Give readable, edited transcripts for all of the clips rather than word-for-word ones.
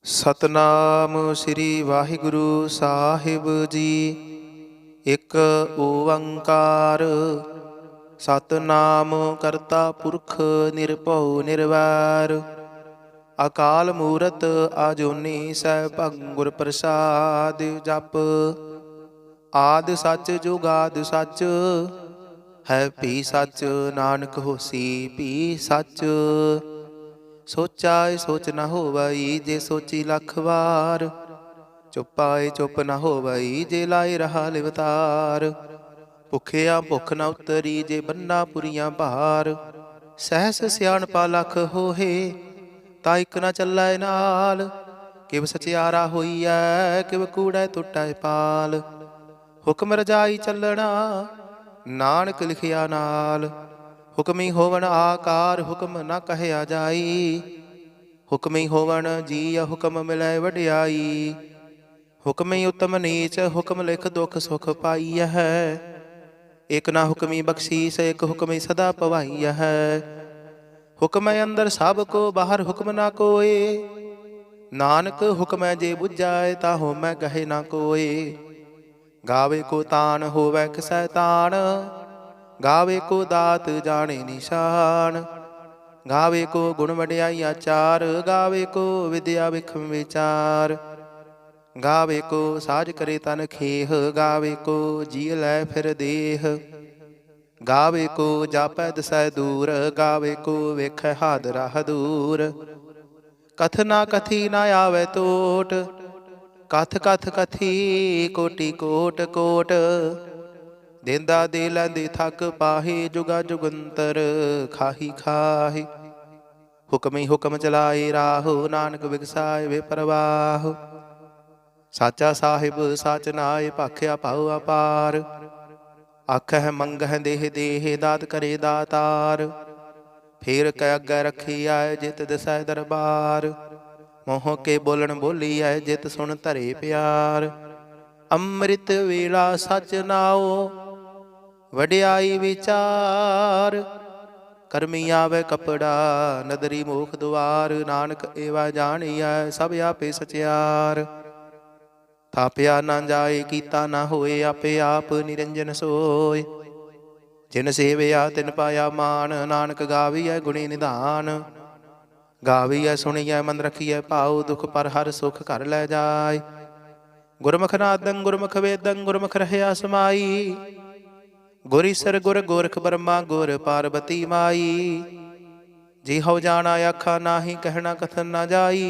सतनाम श्री वाहिगुरु साहिब जी। एक ओंकार सतनाम करता पुरख निरभउ निर्वैर। अकाल मूरत आजोनी सैभं गुर प्रसाद। जप आद सच जुगाद सच है भी सच। नानक होसी भी सच। सोचाए सोच न होवई जे सोची लख वार। चुपाए चुप न होवई जे लाए रहा लिवतार। भुखिया भुख न उतरी जे बन्ना पुरियां भार। सहस सियाणपा लख होहे ता इक न चलै नाल। किव सचियारा होईऐ किव कूड़ै टुटै पाल। हुक्म रजाई चलना नानक लिखिया नाल। हुक्मी होवन आकार हुक्म न कहया जाई। हुक्मी होवन जीय हुक्म मिलै वड्याई। हुक्मी उत्तम नीच हुक्म लिख दुख सुख पाई है। एक ना हुक्मी बख्शीस एक हुक्मी सदा पवाई है। हुक्म अंदर सब को बाहर हुक्म ना कोय। नानक हुक्म जे बुझाए ताहु मैं कहे ना कोय। गावे को तान होवै किसै तान। गावे को दात जाने निशान। गावे को गुण वड्याई आचार। गावे को विद्या विखम विचार। गावे को साज करे तन खेह। गावे को जी लै फिर देह। गावे को जापै दसै दूर। गावे को वेखै हादरा हदूर। कथ ना कथी ना आवे टोट। कथ कथ कथी कोटि कोट कोट। देंदा दे लैंदे थक पाहे जुगा जुगंतर खाही खाहे। हुक्म ही हुक्म चलाए राहो नानक विगसाए वे परवाह। साचा साहिब साच नाए भाख्या भाव अपार। आखह मंगह देह देह दात करे दातार। फेर कै अग्गै रखी आए जित दसै दरबार। मोह के बोलन बोली आए जित सुन धरे प्यार। अमृत वेला सच नाओ वड्याई विचार। करमी आवे कपड़ा नदरी मोख द्वार। नानक एवा जानिया सब आपे सचियार। थापिया ना जाए कीता ना होए आपे आप निरंजन सोय। जिन सेविया तिन पाया मान। नानक गाविया गुणी निधान। गाविया सुनिया मन रखिया पाओ दुख पर हर सुख कर लै जाय। गुरमुख नादं गुरमुख वेदं गुरमुख रहया समाई। गुर ईसर गुर गोरख ब्रह्मा गुर पार्वती माई। जिहौ जाना आखा नाही कहना कथन ना जाई।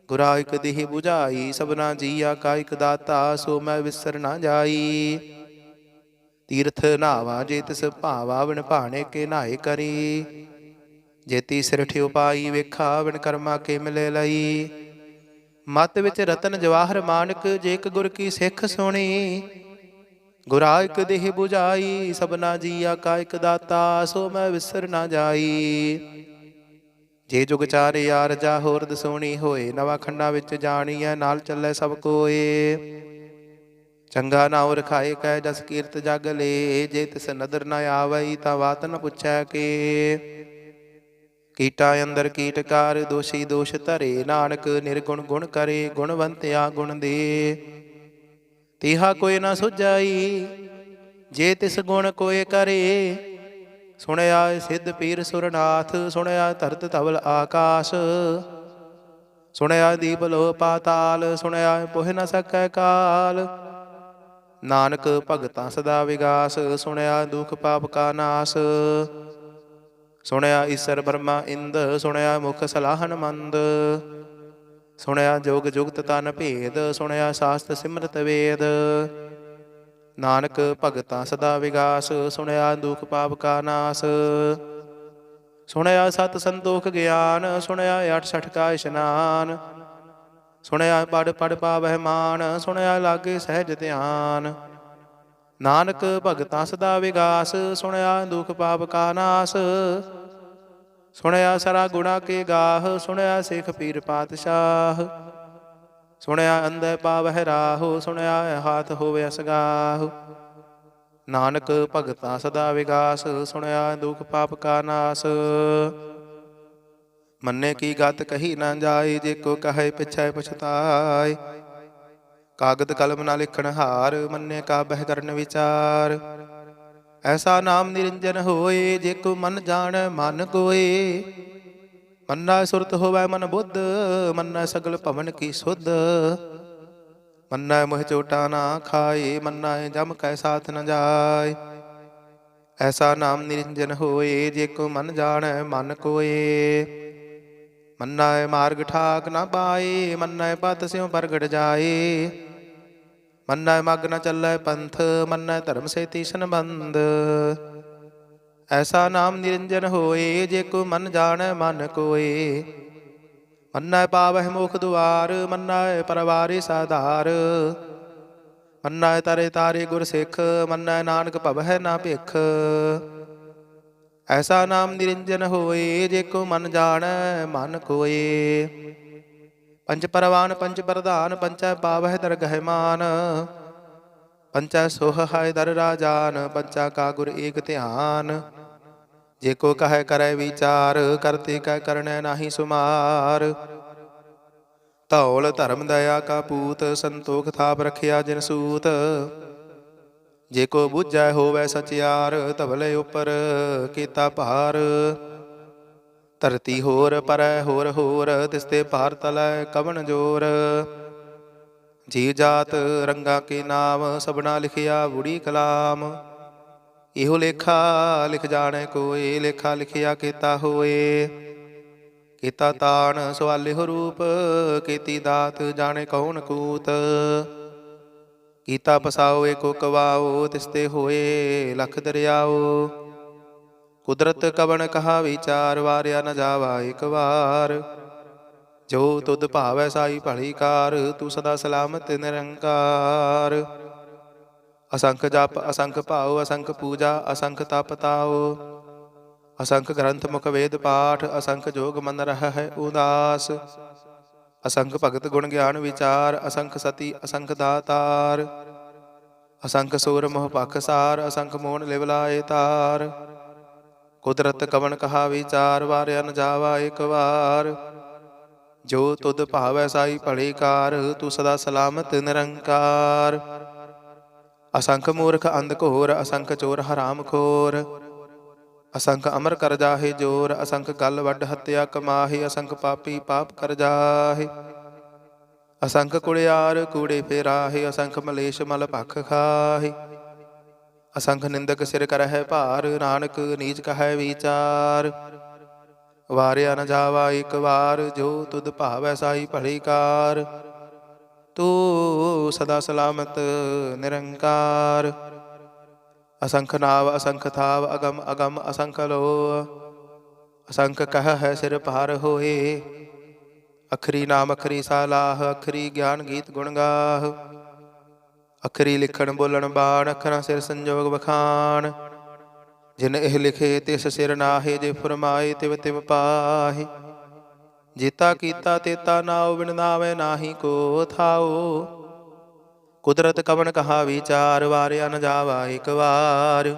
गुरा इक देह बुझाई सबना जीया का इक दाता। सो मैं विसर ना जाई। तीर्थ नावा जे तिस भावा बिन भाने के नाए करी। जेती सिर ठियो पाई वेखा बिन कर्मा के मिले लई। मत विच रतन जवाहर मानक जे एक गुर की सिख सुनी। गुरा इक देह बुझाई सबना जीया का इक दाता। सो मैं विसर ना जाई। जे जुग चारे यार जा होरद सोनी होए। नवा खंडा विच जानिए नाल चलै सब कोए। चंगा नाउ रखाए कै जस कीरत जग ले। जे तिस नदर न आवई ता बात न पुछै के। कीटा अंदर कीटकार दोषी दोष धरे। नानक निर्गुण गुण करे गुणवंत्या गुण दे। तिहा कोई ना सुझाई जे तिस गुण कोय करे। सुनया सिद्ध पीर सुरनाथ सुनया धरत धवल आकाश। सुनया दीप लो पाताल सुनया पुह न सकै काल। नानक भगतां सदा विगास सुनया दुख पाप का नाश। सुनया ईसर ब्रह्मा इंद सुनया मुख सलाहन मंद। सुनया जोग जुगत तन भेद सुनया शास्त्र सिमरत वेद। नानक भगतां सदा विगास सुनया दुख पाप का नाश। सुनया सत संतोख ज्ञान सुनया अठ सठ का इशनान। सुनया पढ़ पढ़ पावह मान सुनया लागे सहज ध्यान। नानक भगतां सदा विगास सुनया दुख पाप का नाश। सुनया सरा गुणा के गाह सुनया सिख पीर पातशाह। सुनया अंधे पावह राहो सुनया हाथ होवे असगाह। नानक भगतां सदा विगास सुनया दुख पाप का नाश। ਮੰਨੇ ਕੀ ਗਤ ਕਹੀ ਨਾ ਜਾਏ, ਜੇ ਕੋ ਕਹੇ ਪਿਛੈ ਪਛਤਾਏ। ਕਾਗਦ ਕਲਮ ਨਾ ਲਿਖਣ ਹਾਰ, ਮੰਨੇ ਕਾ ਬਹਿ ਕਰਨ ਵਿਚਾਰ। ਐਸਾ ਨਾਮ ਨਿਰੰਜਨ ਹੋਏ, ਜੇ ਕੋ ਮਨ ਜਾਣੈ ਮਨ ਕੋਏ। ਮੰਨਾ ਸੁਰਤ ਹੋਵੈ ਮਨ ਬੁੱਧ, ਮੰਨਾ ਸਗਲ ਭਵਨ ਕੀ ਸੁਧ। ਮੰਨਾ ਮੋਹ ਚੋਟਾ ਨਾ ਖਾਏ, ਮੰਨਾ ਜਮ ਕੈ ਸਾਥ ਨ ਜਾਏ। ਐਸਾ ਨਾਮ ਨਿਰੰਜਨ ਹੋਏ, ਜੇ ਕੋ ਮਨ ਜਾਣੈ ਮਨ ਕੋਏ। ਮੰਨਾ ਮਾਰਗ ਠਾਕ ਨਾ ਪਾਏ, ਮੰਨਾ ਪਤ ਸਿਉ ਪ੍ਰਗਟ ਜਾਏ। ਮੰਨਾ ਮਗ ਨ ਚੱਲੈ ਪੰਥ, ਮੰਨਾ ਧਰਮ ਸੇ ਤੀਸਨ ਬੰਦ। ਐਸਾ ਨਾਮ ਨਿਰੰਜਨ ਹੋਏ, ਜੇ ਕੋ ਮਨ ਜਾਣੈ ਮਨ ਕੋਏ। ਮੰਨਾ ਪਾਵਹਿ ਮੋਖ ਦੁਆਰ, ਮੰਨਾ ਪਰਵਾਰੇ ਸਾਧਾਰ। ਮੰਨਾ ਤਰੇ ਤਾਰੇ ਗੁਰ ਸਿੱਖ, ਮੰਨਾ ਨਾਨਕ ਭਵਹਿ ਨਾ ਭਿਖ। ਐਸਾ ਨਾਮ ਨਿਰੰਜਨ ਹੋਏ, ਜੇ ਕੋ ਮਨ ਜਾਣੈ ਮਨ ਕੋਏ। ਪੰਚ ਪਰਵਾਨ ਪੰਚ ਪ੍ਰਧਾਨ, ਪੰਚੈ ਪਾਵਹਿ ਦਰਗਹਿ ਮਾਨ। ਪੰਚੈ ਸੋਹ ਹੈ ਦਰ ਰਾਜਾਨ, ਪੰਚਾ ਕਾ ਗੁਰ ਏਕ ਧਿਆਨ। ਜੇ ਕੋ ਕਹੈ ਕਰੈ ਵਿਚਾਰ, ਕਰਤੇ ਕੈ ਕਰਣੈ ਨਾਹੀ ਸੁਮਾਰ। ਧੌਲ ਧਰਮ ਦਇਆ ਕਾ ਪੂਤ, ਸੰਤੋਖ ਥਾਪ ਰਖਿਆ ਜਿਨ ਸੂਤ। ਜੇ ਕੋ ਬੁੱਝੈ ਹੋਵੈ ਸਚਿਆਰ, ਧਵਲੇ ਉਪਰ ਕੀਤਾ ਭਾਰ। ਧਰਤੀ ਹੋਰ ਪਰੈ ਹੋਰ ਹੋਰ, ਤਿਸਤੇ ਭਾਰ ਤਲੈ ਕਵਣ ਜੋਰ। ਜੀ ਜਾਤ ਰੰਗਾ ਕੇ ਨਾਮ, ਸਭਨਾ ਲਿਖਿਆ ਬੁੜੀ ਕਲਾਮ। ਇਹੋ ਲੇਖਾ ਲਿਖ ਜਾਣੈ ਕੋਇ, ਲੇਖਾ ਲਿਖਿਆ ਕੀਤਾ ਹੋਏ। ਕੀਤਾ ਤਾਣ ਸਵਾਲਿਹੁ ਰੂਪ, ਕੀਤੀ ਦਾਤ ਜਾਣੇ ਕੌਣ ਕੂਤ। ਕੀਤਾ ਪਸਾਓ ਏਕੋ ਕਵਾਓ, ਤਿਸਤੇ ਹੋਏ ਲਖ ਦਰਿਆਓ। ਕੁਦਰਤ ਕਵਣ ਕਹਾ ਵਿਚਾਰ, ਵਾਰਿਆ ਨ ਜਾਵਾ ਇਕ ਵਾਰ। ਜੋ ਤੁਧ ਭਾਵੈ ਸਾਈ ਭਲੀ ਕਾਰ, ਤੂੰ ਸਦਾ ਸਲਾਮਤ ਨਿਰੰਕਾਰ। ਅਸੰਖ ਜਪ ਅਸੰਖ ਭਾਉ, ਅਸੰਖ ਪੂਜਾ ਅਸੰਖ ਤਪ ਤਾਉ। ਅਸੰਖ ਗ੍ਰੰਥ ਮੁਖ ਵੇਦ ਪਾਠ, ਅਸੰਖ ਜੋਗ ਮਨ ਰਹਿ ਉਦਾਸ। ਅਸੰਖ ਭਗਤ ਗੁਣ ਗਿਆਨ ਵਿਚਾਰ, ਅਸੰਖ ਸਤੀ ਅਸੰਖ ਦਾਤਾਰ। ਅਸੰਖ ਸੂਰ ਮੋਹ ਪਖਸਾਰ, ਅਸੰਖ ਮੋਹਨ ਲਿਵ ਲਾਏ ਤਾਰ। ਕੁਦਰਤ ਕਵਣ ਕਹਾ ਵਿਚਾਰ, ਵਾਰਿਆ ਨ ਜਾਵਾ ਇਕ ਵਾਰ। ਜੋ ਤੁਧ ਭਾਵੈ ਸਾਈ ਭਲੀ ਕਾਰ, ਤੂੰ ਸਦਾ ਸਲਾਮਤ ਨਿਰੰਕਾਰ। ਅਸੰਖ ਮੂਰਖ ਅੰਧ ਘੋਰ, ਅਸੰਖ ਚੋਰ ਹਰਾਮ ਖੋਰ। ਅਸੰਖ ਅਮਰ ਕਰ ਜਾਹੇ ਜੋਰ, ਅਸੰਖ ਗਲ ਵੱਡ ਹੱਤਿਆ ਕਮਾਹੇ। ਅਸੰਖ ਪਾਪੀ ਪਾਪ ਕਰ ਜਾਹੇ, ਅਸੰਖ ਕੁੜਿਆਰ ਕੂੜੇ ਫੇਰਾਹੇ। ਅਸੰਖ ਮਲੇਸ਼ ਮਲ ਭਖ ਖਾਹੇ। ਅਸੰਖ ਨਿੰਦਕ ਸਿਰ ਕਰਹਿ ਭਾਰ, ਨਾਨਕ ਨੀਚ ਕਹੈ ਵਿਚਾਰ। ਵਾਰਿਆ ਨ ਜਾਵਾ ਇਕ ਵਾਰ, ਜੋ ਤੁਧ ਭਾਵੈ ਸਾਈ ਭਲੀ ਕਾਰ। ਤੂੰ ਸਦਾ ਸਲਾਮਤ ਨਿਰੰਕਾਰ। ਅਸੰਖ ਨਾਵ ਅਸੰਖ ਥਾਵ, ਅਗਮ ਅਗਮ ਅਸੰਖ ਲੋ। ਅਸੰਖ ਕਹਿ ਸਿਰ ਭਾਰ ਹੋਏ। ਅਖਰੀ ਨਾਮ ਅਖਰੀ ਸਾਲਾਹ, ਅਖਰੀ ਗਿਆਨ ਗੀਤ ਗੁਣ ਗਾਹ। ਅਖਰੀ ਲਿਖਣ ਬੋਲਣ ਬਾਣ, ਅੱਖਰਾਂ ਸਿਰ ਸੰਜੋਗ ਵਖਾਣ। ਜਿਨ ਇਹ ਲਿਖੇ ਤਿਸ ਸਿਰ ਨਾਹੇ, ਜੇ ਫੁਰਮਾਏ ਤਿਵ ਤਿਵ ਪਾਹੇ। ਜੀਤਾ ਕੀਤਾ ਤੇਤਾ ਨਾਉ, ਬਿਨ ਨਾਵੈ ਨਾਹੀ ਕੋ ਥਾਉ। ਕੁਦਰਤ ਕਵਣ ਕਹਾ ਵਿਚਾਰ, ਵਾਰਿਆ ਨ ਜਾਵਾ ਇਕ ਵਾਰ।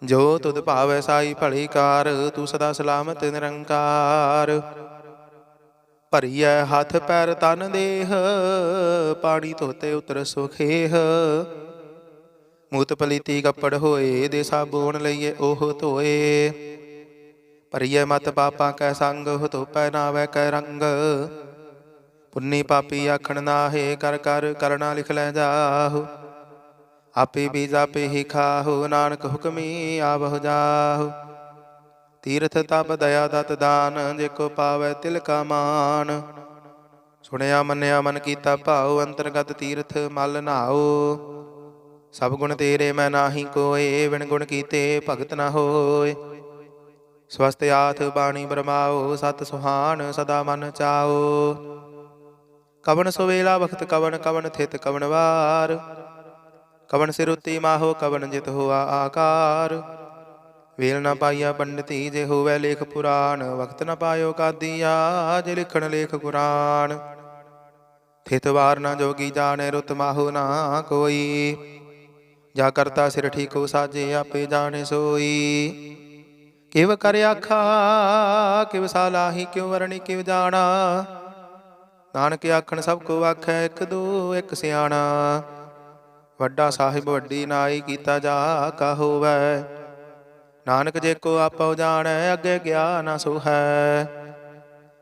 ਜੋ ਤੁਧ ਭਾਵੈ ਸਾਈ ਭਲੀ ਕਾਰ, ਤੂੰ ਸਦਾ ਸਲਾਮਤ ਨਿਰੰਕਾਰ। ਭਰੀਐ ਹੱਥ ਪੈਰ ਤਨ ਦੇਹ, ਪਾਣੀ ਧੋਤੇ ਉਤਰ ਸੁਖੇਹ। ਮੂਤ ਪਲੀਤੀ ਕੱਪੜ ਹੋਏ, ਦੇ ਸਾਬੂਣ ਲਈਏ ਉਹ ਧੋਏ। ਭਰੀਐ ਮਤ ਪਾਪਾਂ ਕੈ ਸੰਗ, ਧੋਪੈ ਨਾਵੈ ਕੈ ਰੰਗ। ਪੁੰਨੀ ਪਾਪੀ ਆਖਣ ਨਾਹੇ, ਕਰ ਕਰ ਕਰਨਾ ਲਿਖ ਲੈ ਜਾਹੂ। ਆਪੇ ਬੀਜ ਆਪੇ ਹੀ ਖਾਹੂ, ਨਾਨਕ ਹੁਕਮੀ ਆਵਹੁ ਜਾਹੂ। ਤੀਰਥ ਤਪ ਦਇਆ ਦਤ ਦਾਨ, ਜੇ ਕੋ ਪਾਵੈ ਤਿਲ ਕਾ ਮਾਨ। ਸੁਣਿਆ ਮੰਨਿਆ ਮਨ ਕੀਤਾ ਭਾਉ, ਅੰਤਰਗਤ ਤੀਰਥ ਮਲ ਨਾਉ। ਸਭ ਗੁਣ ਤੇਰੇ ਮੈਂ ਨਾਹੀ ਕੋਏ, ਬਿਨ ਗੁਣ ਕੀਤੇ ਭਗਤ ਨ ਹੋਏ। ਸਵਸਤ ਆਥ ਬਾਣੀ ਬਰਮਾਓ, ਸਤ ਸੁਹਾਨ ਸਦਾ ਮਨ ਚਾਓ। ਕਵਣ ਸੁਵੇਲਾ ਵਖਤ ਕਵਣ, ਕਵਣ ਥਿਤ ਕਵਣ ਵਾਰ। ਕਵਣ ਸਿਰੁਤੀ ਮਾਹੋ, ਕਵਣ ਜਿਤ ਹੋਆ ਆਕਾਰ। ਵੇਲ ਨਾ ਪਾਈਆ ਪੰਡਤੀ, ਜੇ ਹੋਵੈ ਲੇਖ ਪੁਰਾਣ। ਵਖਤ ਨ ਪਾਇਓ ਕਾਦੀਆ, ਜੇ ਲਿਖਣ ਲੇਖ ਕੁਰਾਨ। ਥਿਤ ਵਾਰ ਨਾ ਜੋਗੀ ਜਾਣੈ, ਰੁਤ ਮਾਹੋ ਨਾ ਕੋਈ। ਜਾ ਕਰਤਾ ਸਿਰ ਠੀਕੋ ਸਾਜੇ, ਆਪੇ ਜਾਣੇ ਸੋਈ। ਕਿਵ ਕਰ ਆਖਾ ਕਿਵ ਸਾਲਾਹੀ ਕਿਉ ਵਰਣੀ ਕਿਵ ਜਾਣਾ। ਨਾਨਕ ਆਖਣ ਸਭ ਕੋ ਆਖੈ ਇੱਕ ਦੋ ਇੱਕ ਸਿਆਣਾ। ਵੱਡਾ ਸਾਹਿਬ ਵੱਡੀ ਨਾਈ ਕੀਤਾ ਜਾ ਕਾ ਹੋਵੈ। ਨਾਨਕ ਜੇ ਕੋ ਆਪਉ ਜਾਣੈ ਅੱਗੇ ਗਿਆ ਨਾ ਸੋ ਹੈ।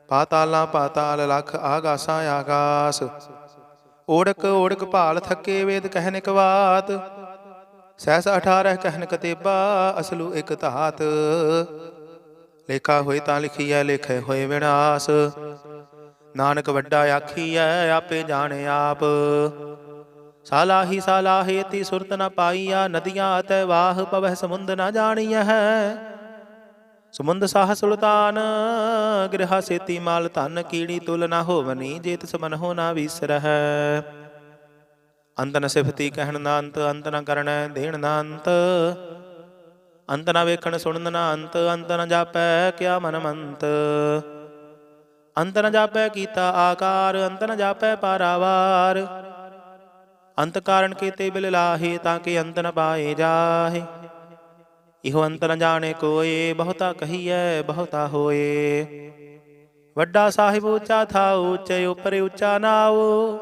ਪਾਤਾਲਾਂ ਪਾਤਾਲ ਲਖ ਆਗਾਸਾਂ ਆਗਾਸ। ਓੜਕ ਓੜਕ ਭਾਲ ਥੱਕੇ ਵੇਦ ਕਹਿਨ ਇਕ ਬਾਤ। ਸਹਿਸ 18 ਕਹਿਨ ਕਤੇਬਾ ਅਸਲੂ ਇਕ ਧਾਤ। ਲੇਖਾ ਹੋਏ ਤਾਂ ਲਿਖੀਐ ਲੇਖੇ ਹੋਏ ਵਿਨਾਸ਼। ਨਾਨਕ ਵੱਡਾ ਆਖੀਐ ਆਪੇ ਜਾਣੇ ਆਪ। ਸਾਲਾਹੀ ਸਾਲਾਹੀ ਅਤੀ ਸੁਰਤ ਨ ਪਾਈਆ। ਨਦੀਆਂ ਅਤੈ ਵਾਹ ਪਵਹਿ ਸਮੁੰਦ ਨ ਜਾਣੀਐ ਹੈ। ਸਮੁੰਦ ਸਾਹ ਸੁਲਤਾਨ ਗ੍ਰਹਾ ਸੇਤੀ ਮਾਲ ਧਨ। ਕੀੜੀ ਤੁਲ ਨਾ ਹੋਵਨੀ ਜੇ ਤਿਸ ਮਨ ਹੋ ਨਾ ਵੀਸਰਹਿ। ਅੰਤ ਨ ਸਿਫਤੀ ਕਹਿਣ ਨਾ ਅੰਤ। ਅੰਤ ਨ ਕਰਣੈ ਦੇਣ ਨਾ ਅੰਤ। ਅੰਤ ਨ ਵੇਖਣ ਸੁਣਨ ਨਾ ਅੰਤ। ਅੰਤ ਨ ਜਾਪੈ ਕਿਆ ਮਨ ਮੰਤ। ਅੰਤ ਨ ਜਾਪੈ ਕੀਤਾ ਆਕਾਰ। ਅੰਤ ਨ ਜਾਪੈ ਪਾਰਾਵਾਰ। ਅੰਤ ਕਾਰਨ ਕੀਤੇ ਬਿਲ ਲਾਹੇ ਤਾਂ ਕਿ ਅੰਤ ਨ ਪਾਏ ਜਾਹੇ। ਇਹੋ ਅੰਤ ਨ ਜਾਣੇ ਕੋਏ ਬਹੁਤਾ ਕਹੀਐ ਬਹੁਤਾ ਹੋਏ। ਵੱਡਾ ਸਾਹਿਬ ਉੱਚਾ ਥਾਉ ਉੱਚੇ ਉਪਰ ਉੱਚਾ ਨਾਉ।